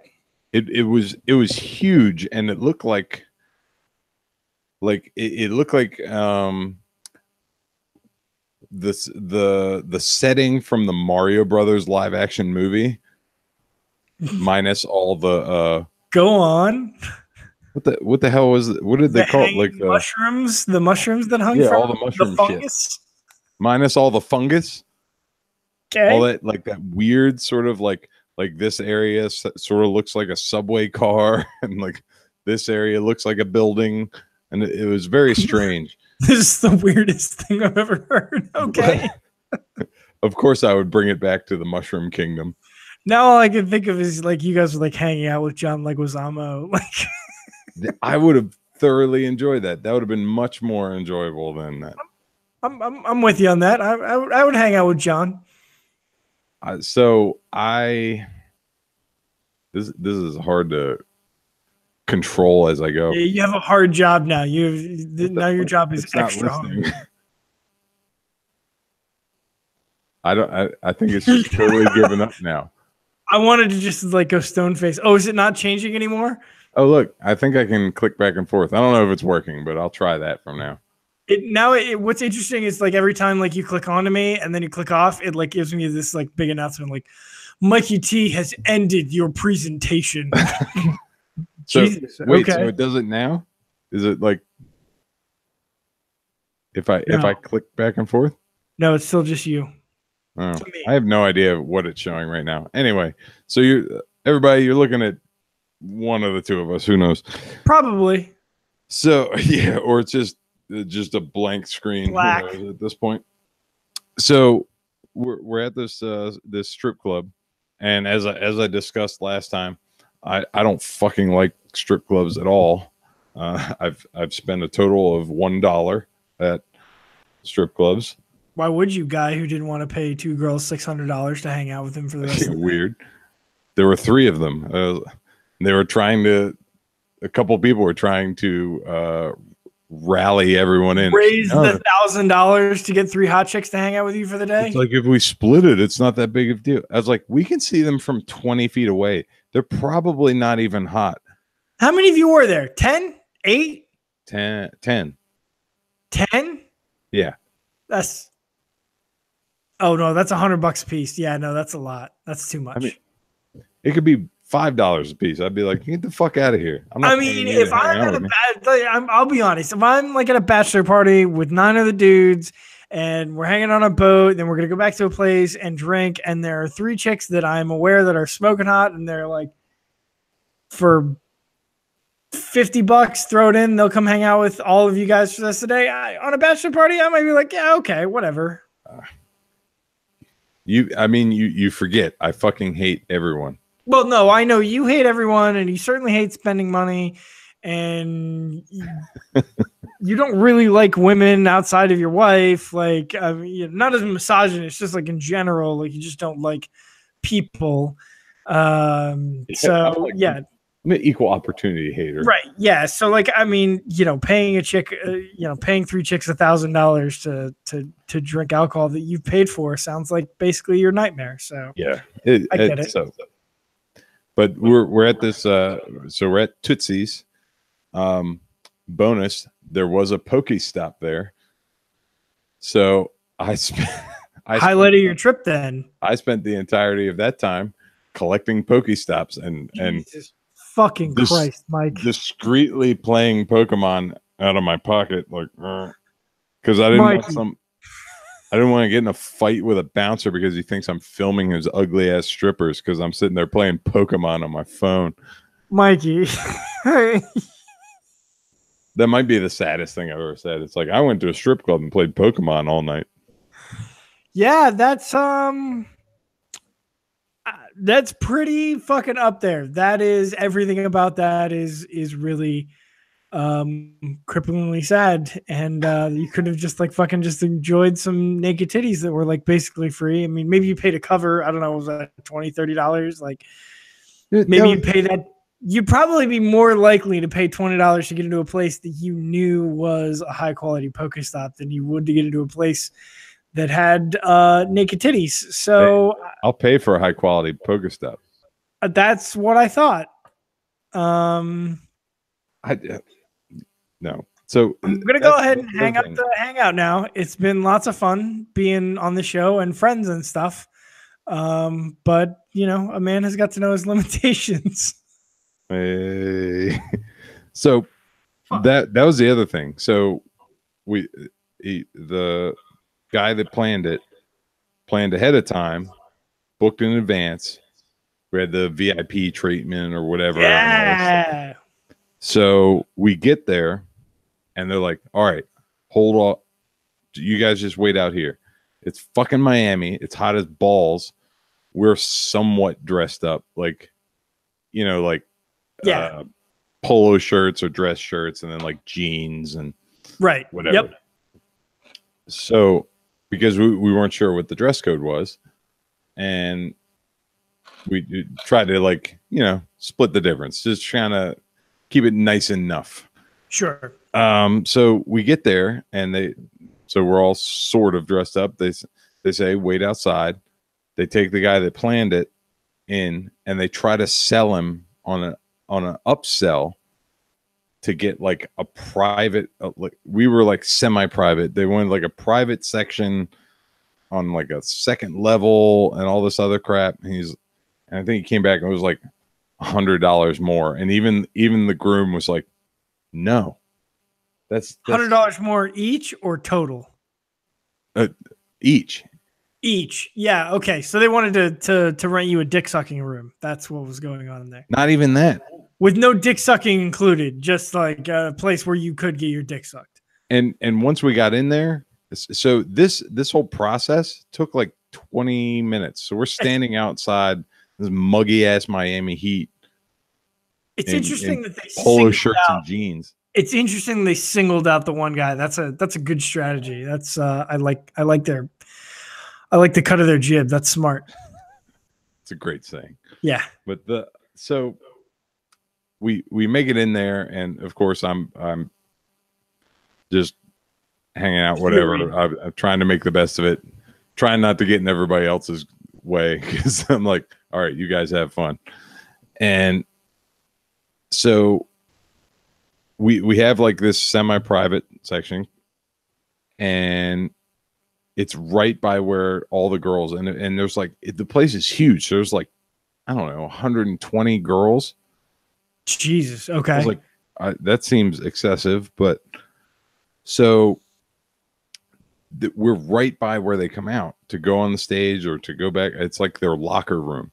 It was huge, and it looked like it looked like the setting from the Mario Brothers live action movie, minus all the go on. What the hell was it? What did they call it? Like the mushrooms that hung from all the mushroom fungus shit. Minus all the fungus. Okay. All that, like that weird sort of like this area sort of looks like a subway car, and like this area looks like a building, and it was very strange. This is the weirdest thing I've ever heard. Okay. Of course, I would bring it back to the Mushroom Kingdom. Now all I can think of is like you guys were like hanging out with John Leguizamo. Like I would have thoroughly enjoyed that. That would have been much more enjoyable than that. I'm with you on that. I would hang out with John. This is hard to control as I go. You have a hard job now. Now your job is It's not extra listening. hard. I think it's just totally given up now. I wanted to just like go stone face. Oh, is it not changing anymore? Oh, look, I think I can click back and forth. I don't know if it's working, but I'll try that from now. What's interesting is like every time like you click onto me and then you click off, it like gives me this like big announcement like Mikey T has ended your presentation. So Jesus, wait, okay. so it does it now? Is it like if I click back and forth? No, it's still just you. Oh, I have no idea what it's showing right now. Anyway, so you're looking at one of the two of us. Who knows? Probably. So yeah, or it's just a blank screen. Black. Who knows at this point. So we're at this this strip club, and as I discussed last time, I don't fucking like strip clubs at all. I've spent a total of $1 at strip clubs. Why would you, guy who didn't want to pay two girls $600 to hang out with him for the rest of the night? Weird. There were 3 of them. They were trying to. A couple people were trying to rally everyone in. Raise the $1,000 to get 3 hot chicks to hang out with you for the day. It's like if we split it, it's not that big of a deal. I was like, we can see them from 20 feet away. They're probably not even hot. How many of you were there? 10? 8? 10. 10? Yeah. That's. Oh no, that's $100 a piece. Yeah, no, that's a lot. That's too much. I mean, it could be $5 a piece. I'd be like, get the fuck out of here. I mean, if I'm at I'll be honest. If I'm like at a bachelor party with 9 other dudes and we're hanging on a boat, then we're gonna go back to a place and drink, and there are 3 chicks that I'm aware that are smoking hot, and they're like, for $50, throw it in. They'll come hang out with all of you guys for the rest of the day. On a bachelor party, I might be like, yeah, okay, whatever. You forget. I fucking hate everyone. Well, no, I know you hate everyone, and you certainly hate spending money, and you don't really like women outside of your wife. Like, I mean, not as a misogynist, just like in general, like you just don't like people. I'm an equal opportunity hater. Right. Yeah. So like, I mean, paying a chick, paying 3 chicks $1,000 to drink alcohol that you've paid for sounds like basically your nightmare. So yeah, I get it. So, but we're at this. So we're at Tootsie's. Bonus, there was a Pokestop there. So highlight of your trip. Then I spent the entirety of that time collecting Pokestops and Jesus fucking Christ, Mike, discreetly playing Pokemon out of my pocket, like, because I didn't want some. I didn't want to get in a fight with a bouncer because he thinks I'm filming his ugly ass strippers because I'm sitting there playing Pokemon on my phone. Mikey. That might be the saddest thing I've ever said. It's like I went to a strip club and played Pokemon all night. Yeah, that's pretty fucking up there. That is, everything about that is really cripplingly sad, and you could have just like fucking just enjoyed some naked titties that were like basically free. I mean, maybe you paid a cover, I don't know, was that $20-$30? Like maybe you pay that. You'd probably be more likely to pay $20 to get into a place that you knew was a high quality Pokestop than you would to get into a place that had naked titties. So I'll pay for a high quality Pokestop. That's what I thought. No. So I'm gonna go ahead and hang up the hangout now. It's been lots of fun being on the show and friends and stuff. But a man has got to know his limitations. Hey. So that was the other thing. So the guy that planned ahead of time, booked in advance. We had the VIP treatment or whatever. Yeah. So we get there and they're like, all right, hold on. You guys just wait out here. It's fucking Miami. It's hot as balls. We're somewhat dressed up. Like, polo shirts or dress shirts and then like jeans and whatever. Yep. So because we weren't sure what the dress code was, and we tried to split the difference, just kind of keep it nice enough. Sure. So we get there, and so we're all sort of dressed up. They say wait outside. They take the guy that planned it in, and they try to sell him on an upsell to get like a private. Like we were like semi-private. They wanted like a private section on like a second level and all this other crap. And I think he came back and it was like $100 more. And even the groom was like, no, that's $100 more each or total? Each. Yeah. Okay. So they wanted to rent you a dick sucking room. That's what was going on in there. Not even that. With no dick sucking included, just like a place where you could get your dick sucked. And once we got in there, so this whole process took like 20 minutes. So we're standing outside this muggy ass Miami heat. It's interesting that they polo shirts and jeans. It's interesting they singled out the one guy. That's a good strategy. That's I like the cut of their jib. That's smart. It's a great saying. Yeah. But so we make it in there, and of course I'm just hanging out, whatever. I'm trying to make the best of it, trying not to get in everybody else's way, because I'm like, all right, you guys have fun. And so we have like this semi-private section, and it's right by where all the girls, and there's like, the place is huge. So there's like, I don't know, 120 girls. Jesus. Okay. I was like, that seems excessive, but so we're right by where they come out to go on the stage or to go back. It's like their locker room.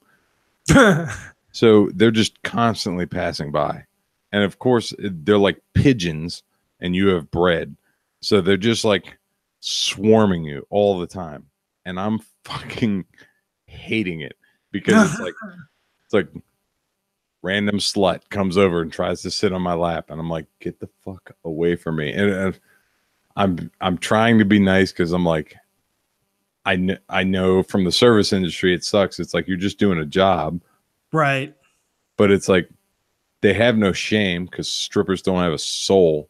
So they're just constantly passing by. And of course, they're like pigeons, and you have bread. So they're just like swarming you all the time. And I'm fucking hating it, because it's like random slut comes over and tries to sit on my lap, and I'm like, get the fuck away from me. And I'm trying to be nice, because I'm like, I know from the service industry it sucks. It's like you're just doing a job, right? But it's like they have no shame, because strippers don't have a soul.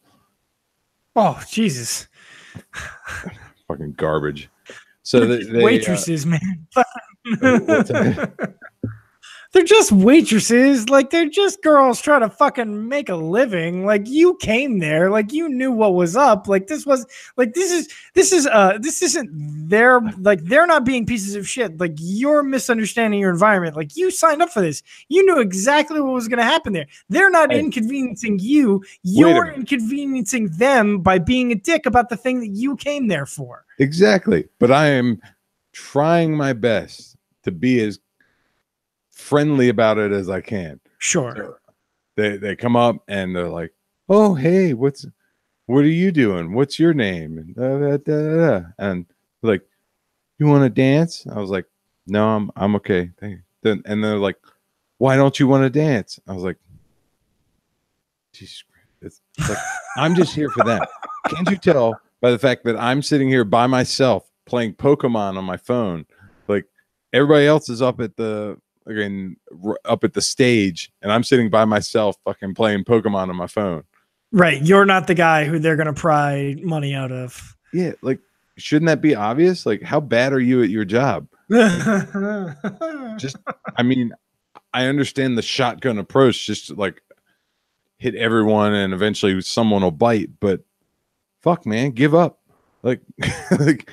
Oh, Jesus. Fucking garbage. So they waitresses, man. They're just waitresses. Like, they're just girls trying to fucking make a living. Like, you came there, like, you knew what was up. Like, this isn't their, like, they're not being pieces of shit. Like, you're misunderstanding your environment. Like, you signed up for this. You knew exactly what was going to happen there. They're not inconveniencing you. You're inconveniencing them by being a dick about the thing that you came there for. Exactly. But I am trying my best to be as friendly about it as I can. Sure. So they come up and they're like, "Oh, hey, what are you doing? What's your name?" And like, "You want to dance?" I was like, "No, I'm okay." And they're like, "Why don't you want to dance?" I was like, "Jesus Christ." It's like, I'm just here for them. Can't you tell by the fact that I'm sitting here by myself playing Pokemon on my phone? Like, everybody else is up at the stage, and I'm sitting by myself fucking playing Pokemon on my phone. Right. You're not the guy who they're going to pry money out of. Yeah. Like, shouldn't that be obvious? Like, how bad are you at your job? I mean, I understand the shotgun approach, just to, like, hit everyone and eventually someone will bite, but fuck, man, give up. Like, like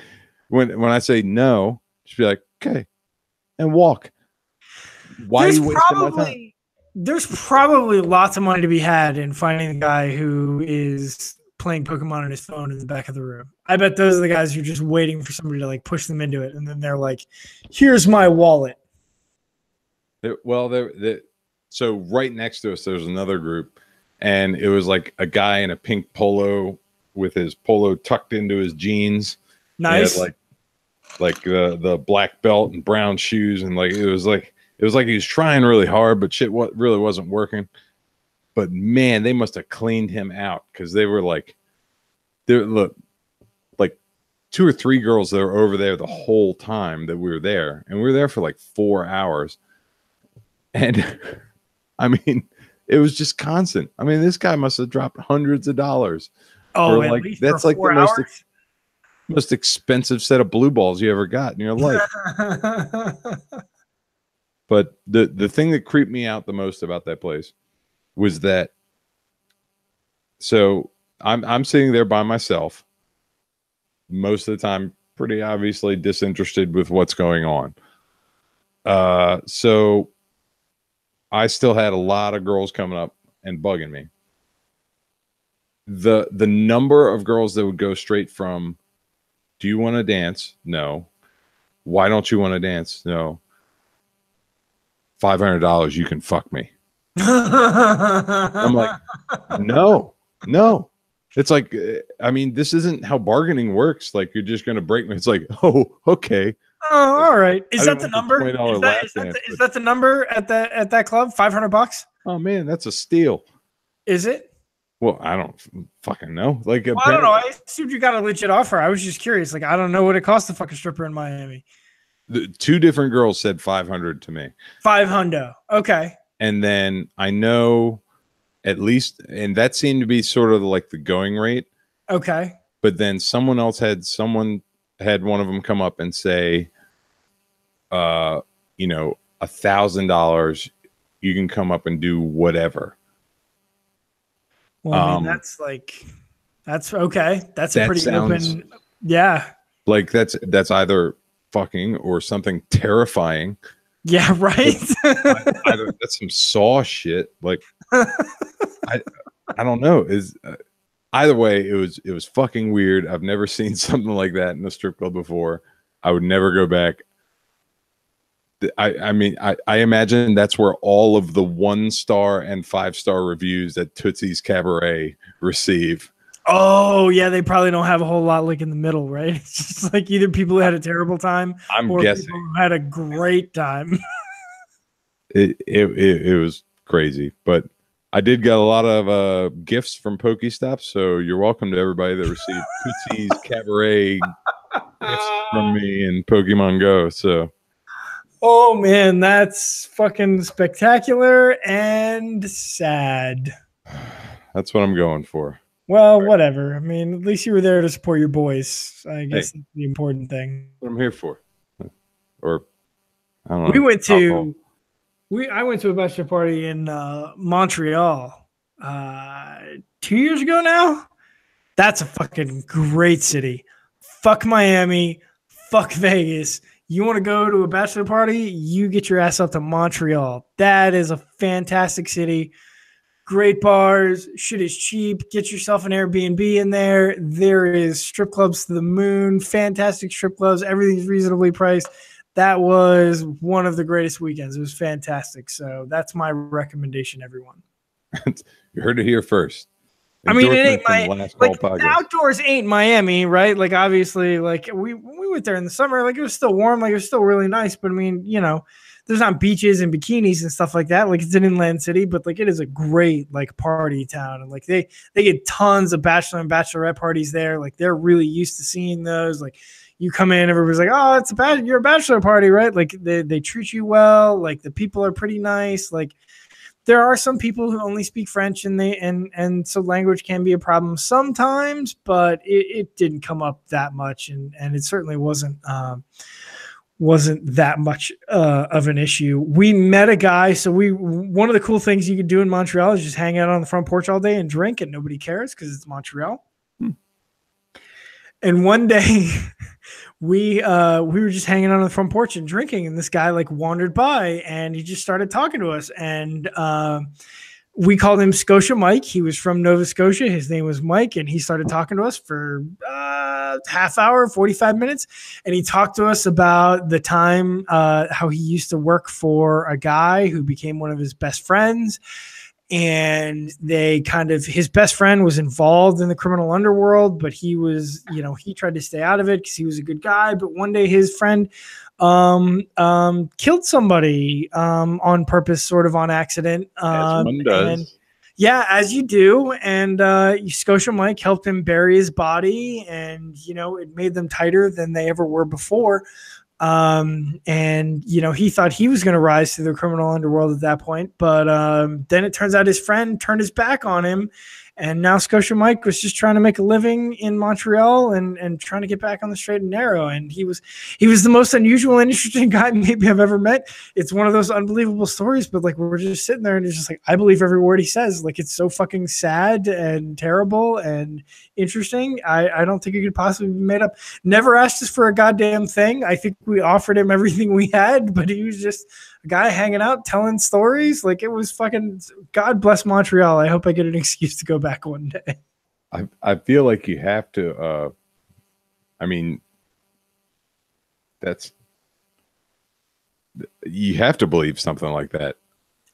when I say no, just be like, okay, and walk. Why are you wasting my time? There's probably lots of money to be had in finding the guy who is playing Pokemon on his phone in the back of the room. I bet those are the guys who are just waiting for somebody to like push them into it, and then they're like, "Here's my wallet." So right next to us, there's another group, and it was like a guy in a pink polo with his polo tucked into his jeans. Nice. Like the black belt and brown shoes, and like it was like he was trying really hard, but shit really wasn't working. But man, they must have cleaned him out, because they were like, like 2 or 3 girls that were over there the whole time that we were there, and we were there for like 4 hours. And I mean, It was just constant. I mean, this guy must have dropped hundreds of dollars Oh, for at like least for that's like the 4 hours. most expensive set of blue balls you ever got in your life. But the thing that creeped me out the most about that place was that so I'm sitting there by myself most of the time, pretty obviously disinterested with what's going on. So I still had a lot of girls coming up and bugging me. The number of girls that would go straight from, do you want to dance? No. Why don't you want to dance? No. $500, you can fuck me. I'm like, no. It's like, I mean, this isn't how bargaining works. Like, you're just going to break me. It's like, oh, okay. Oh, all right. Is that the want number? $20 lap dance, Is that the number at that club? $500? Oh man, that's a steal. Is it? Well, I don't fucking know. Like, Well, I don't know. I assumed you got a legit offer. I was just curious. Like, I don't know what it costs to fuck a stripper in Miami. The two different girls said 500 to me. 500. Okay. And then I know at least, and that seemed to be sort of like the going rate. Okay. But then someone had one of them come up and say, you know, $1,000, you can come up and do whatever. Well, I mean, that's okay. That's a pretty open. Yeah. Like that's either fucking or something terrifying. Yeah, right. That's some Saw shit. Like, I don't know. Either way, it was fucking weird. I've never seen something like that in a strip club before. I would never go back. I mean, I imagine that's where all of the 1-star and 5-star reviews that Tootsie's Cabaret receive. Oh, yeah, they probably don't have a whole lot like in the middle, right? It's just like either people who had a terrible time or guessing. People who had a great time. It was crazy, but I did get a lot of gifts from Pokestops, so you're welcome to everybody that received Tootsie's Cabaret gifts from me and Pokemon Go. So. Oh man, that's fucking spectacular and sad. That's what I'm going for. Well, whatever. I mean, at least you were there to support your boys. I guess that's the important thing. What I'm here for. Or I don't know. I went to a bachelor party in Montreal 2 years ago now. That's a fucking great city. Fuck Miami. Fuck Vegas. You want to go to a bachelor party? You get your ass up to Montreal. That is a fantastic city. Great bars. Shit is cheap. Get yourself an Airbnb in there. There is strip clubs to the moon. Fantastic strip clubs. Everything's reasonably priced. That was one of the greatest weekends. It was fantastic. So that's my recommendation, everyone. You heard it here first. I mean, it ain't the outdoors ain't Miami, right? Like, obviously, like we went there in the summer, like it was still warm, like it was still really nice. But I mean, you know, there's not beaches and bikinis and stuff like that. Like, it's an inland city, but like it is a great like party town, and like they get tons of bachelor and bachelorette parties there. Like, they're really used to seeing those. Like, you come in, everybody's like, "Oh, you're a bachelor party, right?" Like they treat you well. Like, the people are pretty nice. Like, there are some people who only speak French, and so language can be a problem sometimes, but it didn't come up that much, and it certainly wasn't that much of an issue. We met a guy, so one of the cool things you could do in Montreal is just hang out on the front porch all day and drink, and nobody cares because it's Montreal. And one day we were just hanging on the front porch and drinking, and this guy like wandered by and he just started talking to us, and we called him Scotia Mike. He was from Nova Scotia. His name was Mike, and he started talking to us for half hour, 45 minutes. And he talked to us about the time how he used to work for a guy who became one of his best friends. And his best friend was involved in the criminal underworld, but he was, he tried to stay out of it because he was a good guy. But one day his friend killed somebody on purpose, sort of on accident. As one does. Yeah, as you do. And Scotia Mike helped him bury his body, and it made them tighter than they ever were before. And he thought he was going to rise to the criminal underworld at that point, but then it turns out his friend turned his back on him, and now Scotia Mike was just trying to make a living in Montreal and trying to get back on the straight and narrow. And he was the most unusual and interesting guy maybe I've ever met. It's one of those unbelievable stories, but like we're just sitting there and it's just like I believe every word he says. Like it's so fucking sad and terrible and interesting. I don't think it could possibly be made up. Never asked us for a goddamn thing. I think we offered him everything we had, but he was just a guy hanging out, telling stories. Like it was fucking, God bless Montreal. I hope I get an excuse to go back one day. I feel like you have to, I mean, you have to believe something like that.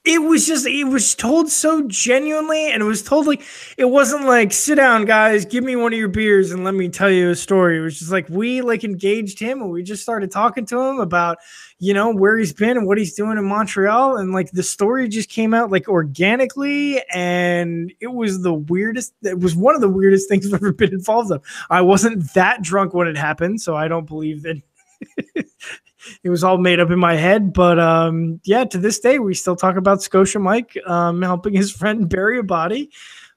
It was told so genuinely, and it was told like, it wasn't like, sit down guys, give me one of your beers and let me tell you a story. It was just like, we like engaged him and we just started talking to him about, where he's been and what he's doing in Montreal. And like the story just came out like organically, and it was one of the weirdest things I've ever been involved in. I wasn't that drunk when it happened, so I don't believe that it was all made up in my head. But yeah, to this day, we still talk about Scotia Mike helping his friend bury a body,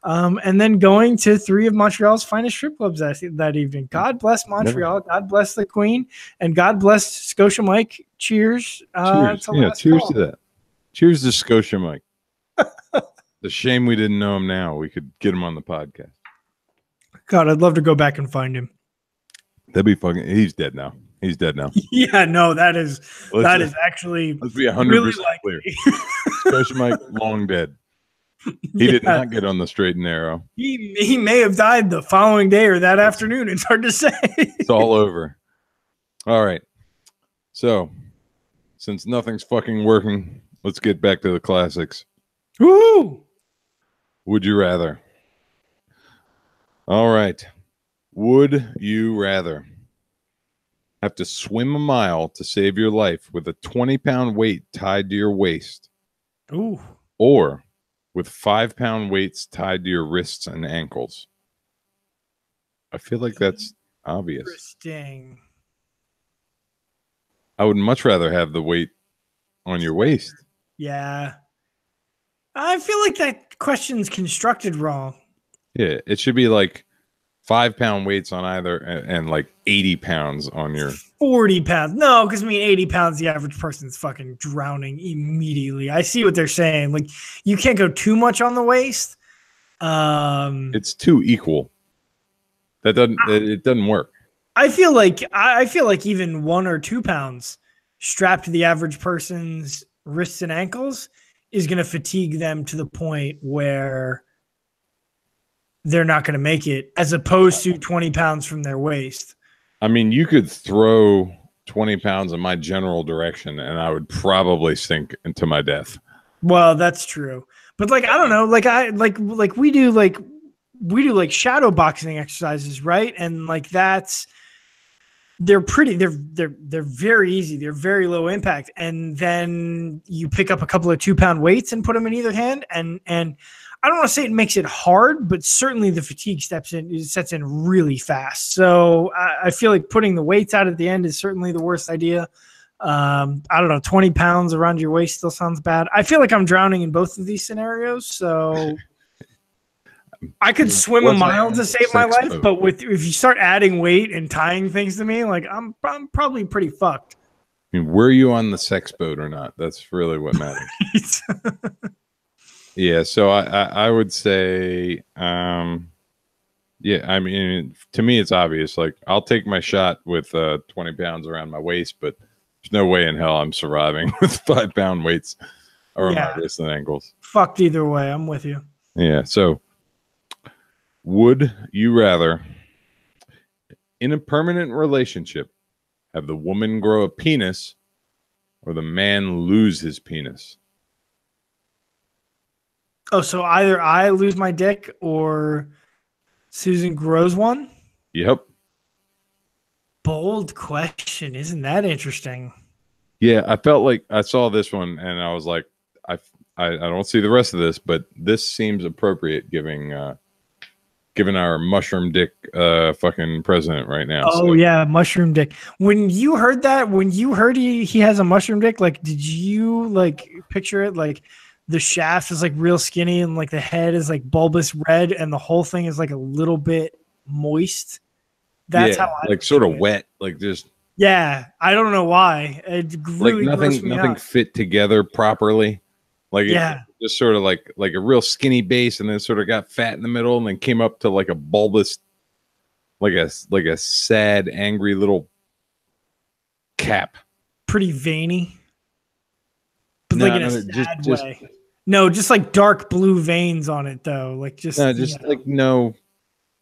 and then going to 3 of Montreal's finest strip clubs that evening. God bless Montreal. God bless the Queen. And God bless Scotia Mike. Cheers. Cheers. Cheers to that. Cheers to Scotia Mike. The shame we didn't know him now. We could get him on the podcast. God, I'd love to go back and find him. That'd be fucking. He's dead now. He's dead now. Yeah, no, that is actually. Let's be 100% really clear. Scotia Mike, long dead. He did not get on the straight and narrow. He may have died the following day or that afternoon. It's hard to say. It's all over. All right. So, since nothing's fucking working, let's get back to the classics. Woo! Would you rather? All right. Would you rather have to swim a mile to save your life with a 20-pound weight tied to your waist? Ooh. Or with 5-pound weights tied to your wrists and ankles? I feel like that's obvious. Interesting. I would much rather have the weight on your waist. Yeah. I feel like that question's constructed wrong. Yeah, it should be like 5-pound weights on either and like 80 pounds on your 40 pounds. No, because I mean 80 pounds, the average person's fucking drowning immediately. I see what they're saying. Like you can't go too much on the waist. It's too equal. It doesn't work. I feel like even 1 or 2 pounds strapped to the average person's wrists and ankles is going to fatigue them to the point where they're not going to make it, as opposed to 20 pounds from their waist. I mean, you could throw 20 pounds in my general direction and I would probably sink into my death. Well, that's true. But like, I don't know, like we do like shadow boxing exercises, right? And like they're very easy. They're very low impact. And then you pick up a couple of 2-pound weights and put them in either hand. And I don't want to say it makes it hard, but certainly the fatigue sets in really fast. So I feel like putting the weights out at the end is certainly the worst idea. I don't know, 20 pounds around your waist still sounds bad. I feel like I'm drowning in both of these scenarios. So I could swim a mile to save my life, but if you start adding weight and tying things to me, like I'm probably pretty fucked. I mean, were you on the sex boat or not? That's really what matters. Yeah, so I would say, yeah, I mean, to me, it's obvious. Like, I'll take my shot with 20 pounds around my waist, but there's no way in hell I'm surviving with 5-pound weights around my wrists and ankles. Fucked either way. I'm with you. Yeah, so would you rather, in a permanent relationship, have the woman grow a penis or the man lose his penis? Oh, so either I lose my dick or Susan grows one? Yep. Bold question. Isn't that interesting? Yeah, I felt like I saw this one and I was like, I don't see the rest of this, but this seems appropriate giving giving our mushroom dick fucking president right now. Oh yeah, mushroom dick. When you heard that, when you heard he has a mushroom dick, like did you like picture it like the shaft is like real skinny and like the head is like bulbous red and the whole thing is like a little bit moist? That's how I like sort of it. wet, like just I don't know why. It really like nothing fit together properly. Like it just sort of like a real skinny base, and then sort of got fat in the middle, and then came up to like a bulbous, like a sad, angry little cap. Pretty veiny, but like in a sad way. No, just like dark blue veins on it though. Like just like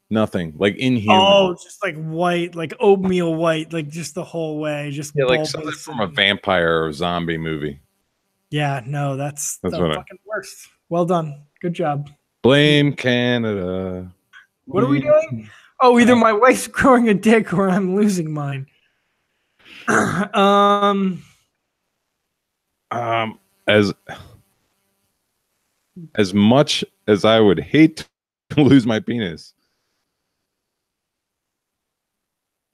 nothing. Like inhuman. Oh, just like white, like oatmeal white, like just the whole way. Just like something from a vampire or zombie movie. Yeah, no, that's the fucking worst. Well done. Good job. Blame Canada. What are we doing? Oh, either my wife's growing a dick or I'm losing mine. As much as I would hate to lose my penis,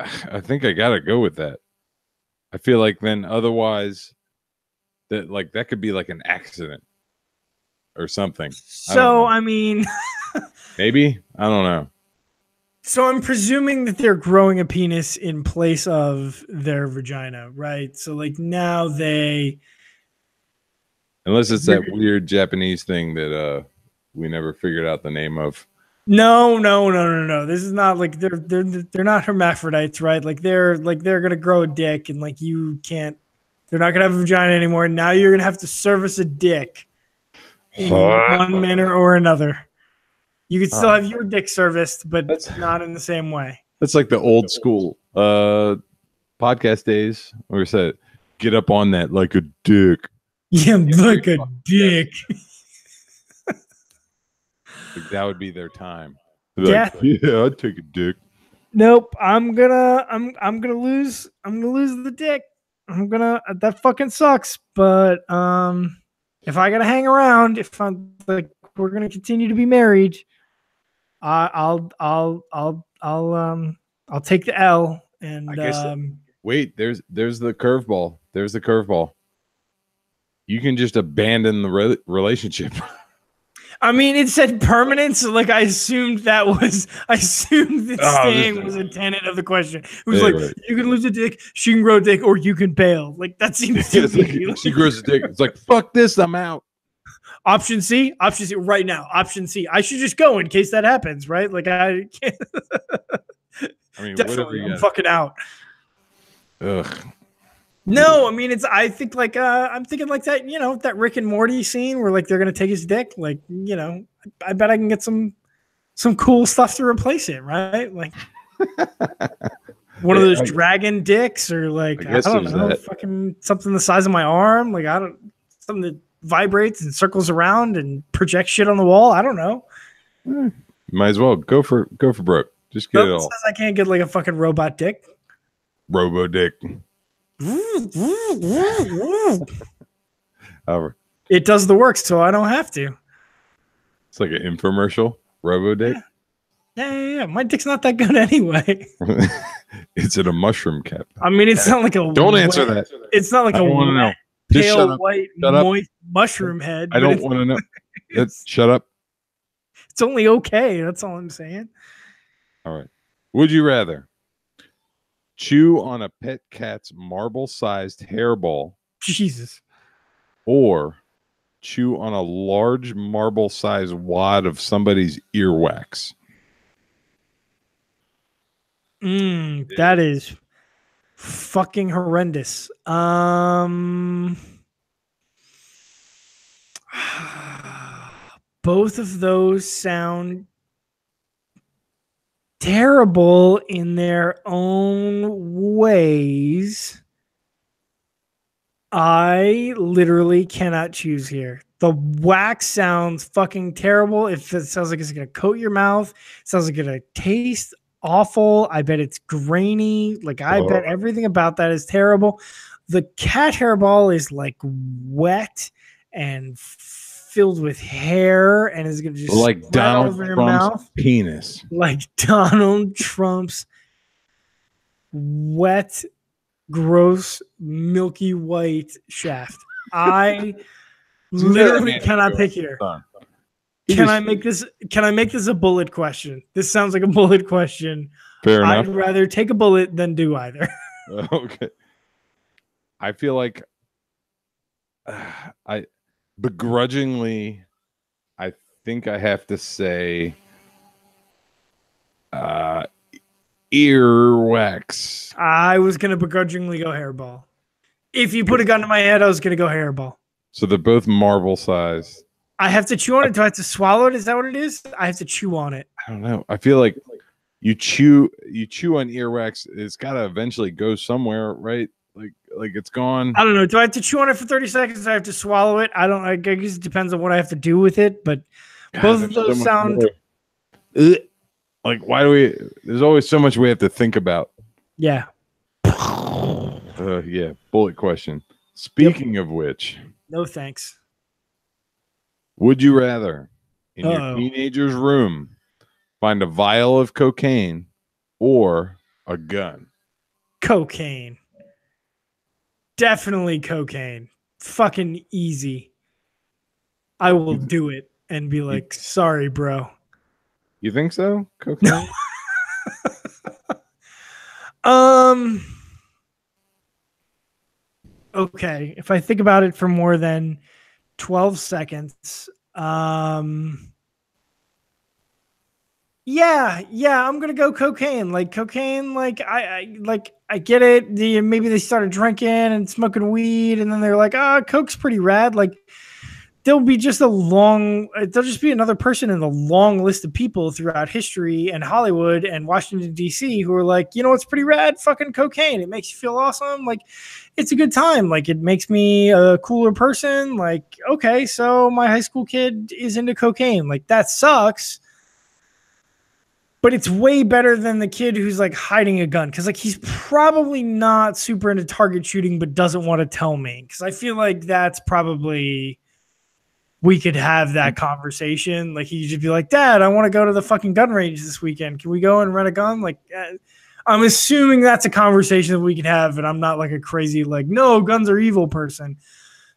I think I gotta go with that. I feel like then otherwise that could be like an accident or something. So I mean maybe, I don't know. So I'm presuming that they're growing a penis in place of their vagina, right? So like now unless it's that weird Japanese thing that we never figured out the name of. No. This is not like they're not hermaphrodites, right? Like they're gonna grow a dick and like they're not gonna have a vagina anymore. Now you're gonna have to service a dick in one manner or another. You could still have your dick serviced, but it's not in the same way. That's like the old school podcast days where we said, "Get up on that like a dick." Yeah, like a dick. Like that would be their time. Yeah, I'd take a dick. Nope, I'm gonna lose the dick. That fucking sucks. But if I gotta hang around, if I'm like we're gonna continue to be married, I'll take the L. And I guess wait, there's the curveball. There's the curveball. You can just abandon the relationship. I mean, it said permanent, so like I assumed that staying was a tenet of the question. It was you can lose a dick, she can grow a dick, or you can bail. Like that seems to be like, she grows a dick. It's like fuck this, I'm out. Option C right now. Option C. I should just go in case that happens, right? Like I can't. I mean, definitely, I'm fucking out. Ugh. No, I mean I think like I'm thinking like that, that Rick and Morty scene where like they're gonna take his dick. Like, I bet I can get some cool stuff to replace it, right? Like one of those dragon dicks, or like I don't know, fucking something the size of my arm. Like something that vibrates and circles around and projects shit on the wall. I don't know. Might as well go for broke. Just get it all. Says I can't get like a fucking robot dick. Robo dick. It does the work, so I don't have to. It's like an infomercial. Robo dick. Yeah. My dick's not that good anyway. It's in a mushroom cap. I mean, it's not like a. Don't answer that. It's not like a know. Pale white moist mushroom head. I don't want to know. Shut up. It's only okay. That's all I'm saying. All right. Would you rather chew on a pet cat's marble-sized hairball, Jesus, or chew on a large marble-sized wad of somebody's earwax? That is fucking horrendous. Both of those sound terrible in their own ways. I literally cannot choose here. The wax sounds fucking terrible. It sounds like it's going to coat your mouth. It sounds like it's going to taste awful. I bet it's grainy. Like I bet everything about that is terrible. The cat hairball is like wet and filled with hair and is going to just like spread Donald over your Trump's mouth penis. like Donald Trump's wet, gross, milky white shaft. I literally cannot pick here. Can I make this a bullet question? This sounds like a bullet question. Fair enough. I'd rather take a bullet than do either. Okay. I feel like I begrudgingly, I think I have to say earwax. I was going to begrudgingly go hairball. If you put a gun to my head, I was going to go hairball. So they're both marble size. I have to chew on it. Do I have to swallow it? Is that what it is? I have to chew on it. I don't know. I feel like you chew on earwax. It's got to eventually go somewhere, right? Like it's gone. I don't know. Do I have to chew on it for 30 seconds? I have to swallow it. I guess it depends on what I have to do with it. But both of those sound like, why do we? There's always so much we have to think about. Yeah. Yeah. Bullet question. Speaking of which, no thanks. Would you rather in your teenager's room find a vial of cocaine or a gun? Cocaine. Definitely cocaine. Fucking easy. I will do it and be like, sorry, bro. You think so? Cocaine? Okay. If I think about it for more than 12 seconds, yeah, I'm gonna go cocaine. Like cocaine, like I get it. Maybe they started drinking and smoking weed, and then they're like, coke's pretty rad. Like there'll just be another person in the long list of people throughout history and Hollywood and Washington D.C. who are like, you know what's pretty rad? Fucking cocaine. It makes you feel awesome. Like it's a good time. Like it makes me a cooler person. Like okay, so my high school kid is into cocaine. Like that sucks. But it's way better than the kid who's like hiding a gun. Cause like he's probably not super into target shooting, but doesn't want to tell me. Cause I feel like that's probably, we could have that conversation. Like he could just be like, Dad, I want to go to the fucking gun range this weekend. Can we go and rent a gun? Like I'm assuming that's a conversation that we can have. And I'm not like a crazy, like, no, guns are evil person.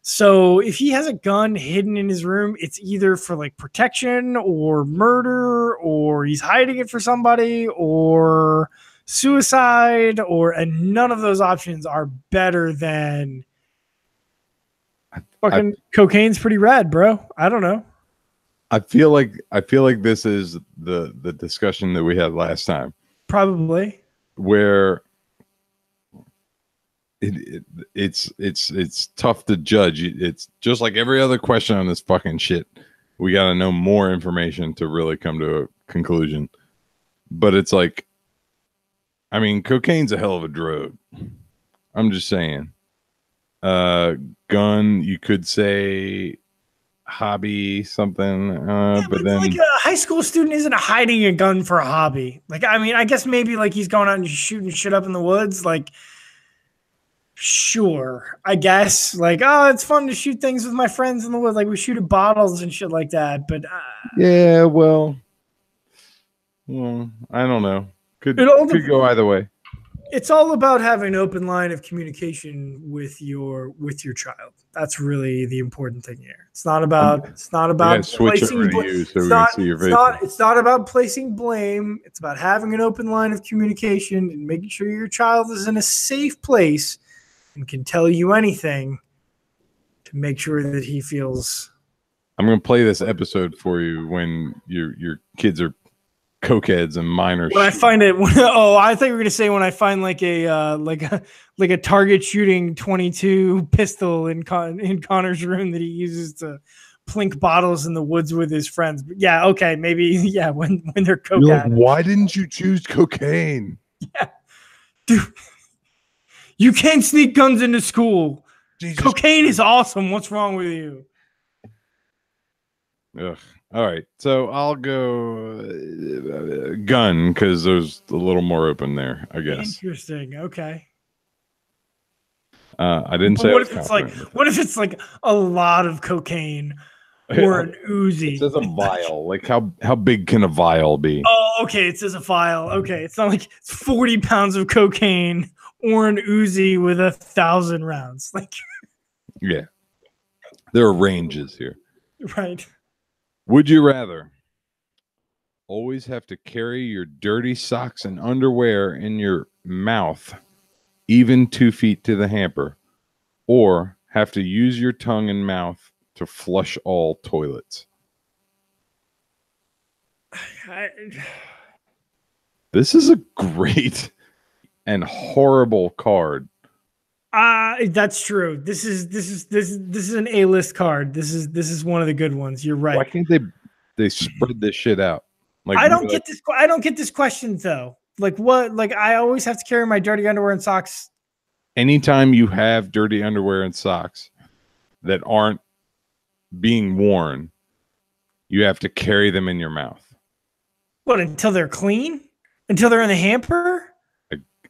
So if he has a gun hidden in his room, it's either for like protection or murder, or he's hiding it for somebody or suicide, and none of those options are better than fucking cocaine's pretty rad, bro. I don't know. I feel like this is the discussion that we had last time. Probably. Where it's tough to judge. It's just like every other question on this fucking shit. We got to know more information to really come to a conclusion. But it's like, I mean, cocaine's a hell of a drug. I'm just saying. Gun, you could say hobby, something. But then like a high school student isn't hiding a gun for a hobby. Like, I mean, I guess maybe like he's going out and shooting shit up in the woods. Like, sure, I guess. Like, it's fun to shoot things with my friends in the woods. Like we shoot at bottles and shit like that. But yeah, well, I don't know. Could go either way. It's all about having an open line of communication with your child. That's really the important thing here. It's not about placing blame. It's not about placing blame. It's about having an open line of communication and making sure your child is in a safe place and can tell you anything to make sure that he feels. I'm going to play this episode for you when your kids are cokeheads and minors. When I find it, I thought you were going to say when I find like a target shooting 22 pistol in Connor's room that he uses to plink bottles in the woods with his friends. But yeah, okay, maybe yeah. When they're coke. Like, why didn't you choose cocaine? Yeah, dude. You can't sneak guns into school. Jesus. Cocaine is awesome. What's wrong with you? Ugh. All right. So I'll go gun because there's a little more open there, I guess. Interesting. Okay. I didn't say. What if it's like a lot of cocaine or an It Uzi. says a vial. Like how big can a vial be? Oh, okay. It says a vial. Okay, it's not like it's 40 pounds of cocaine or an Uzi with 1,000 rounds. Like, Yeah, there are ranges here. right. Would you rather always have to carry your dirty socks and underwear in your mouth, even 2 feet to the hamper, or have to use your tongue and mouth to flush all toilets? This is a great and horrible card. That's true. This is an A-list card. This is one of the good ones. You're right. Why can't they spread this shit out? Like I don't get this. I don't get this question though. Like what? Like I always have to carry my dirty underwear and socks. Anytime you have dirty underwear and socks that aren't being worn, you have to carry them in your mouth. What, until they're clean? Until they're in the hamper?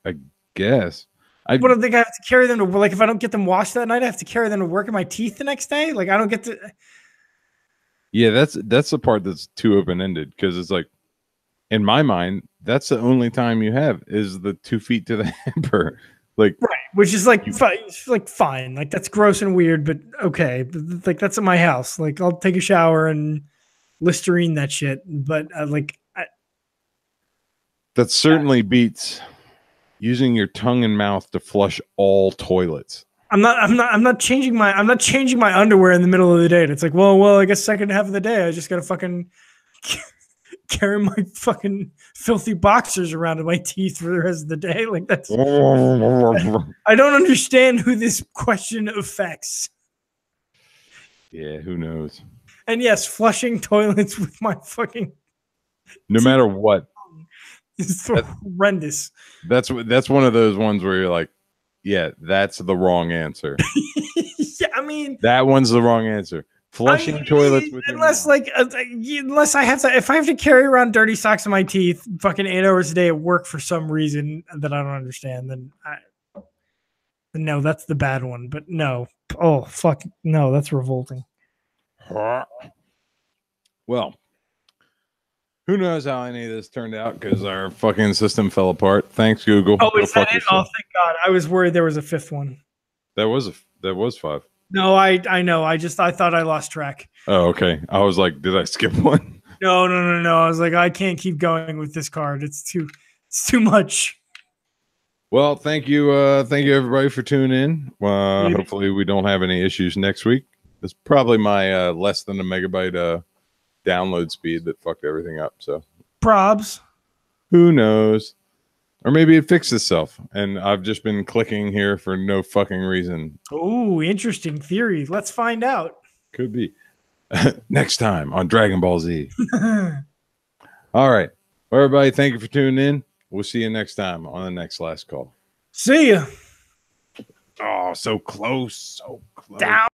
I guess. What do I think I have to carry them to? Like if I don't get them washed that night, I have to carry them to work in my teeth the next day. Like I don't get to. Yeah, that's the part that's too open ended because it's like, in my mind, that's the only time you have is the 2 feet to the hamper. Like right, which is like fine, like that's gross and weird, but okay, but like that's at my house. Like I'll take a shower and Listerine that shit, but that certainly beats using your tongue and mouth to flush all toilets. I'm not changing my underwear in the middle of the day. And it's like, well, I guess second half of the day I just gotta fucking carry my fucking filthy boxers around in my teeth for the rest of the day. Like that's I don't understand who this question affects. Yeah, who knows? And yes, flushing toilets with my fucking no matter what is horrendous. That's one of those ones where you're like, yeah, that's the wrong answer. Yeah, I mean that one's the wrong answer. Flushing toilets with unless unless I have to, if I have to carry around dirty socks in my teeth fucking 8 hours a day at work for some reason that I don't understand, then no, that's the bad one. But no, oh fuck, no, that's revolting. Well, who knows how any of this turned out because our fucking system fell apart. Thanks, Google. Oh, is that it? Oh, thank God. I was worried there was a fifth one. That was 5. No, I know. I thought I lost track. Oh, okay. I was like, did I skip one? No. I was like, I can't keep going with this card. It's too much. Well, thank you everybody for tuning in. Hopefully we don't have any issues next week. It's probably my less than a megabyte download speed that fucked everything up. So probs. Who knows? Or maybe it fixed itself and I've just been clicking here for no fucking reason. Oh, interesting theory. Let's find out. Could be. Next time on Dragon Ball Z. All right. Well, everybody, thank you for tuning in. We'll see you next time on the next last call. See ya. Oh, so close. So close. Down.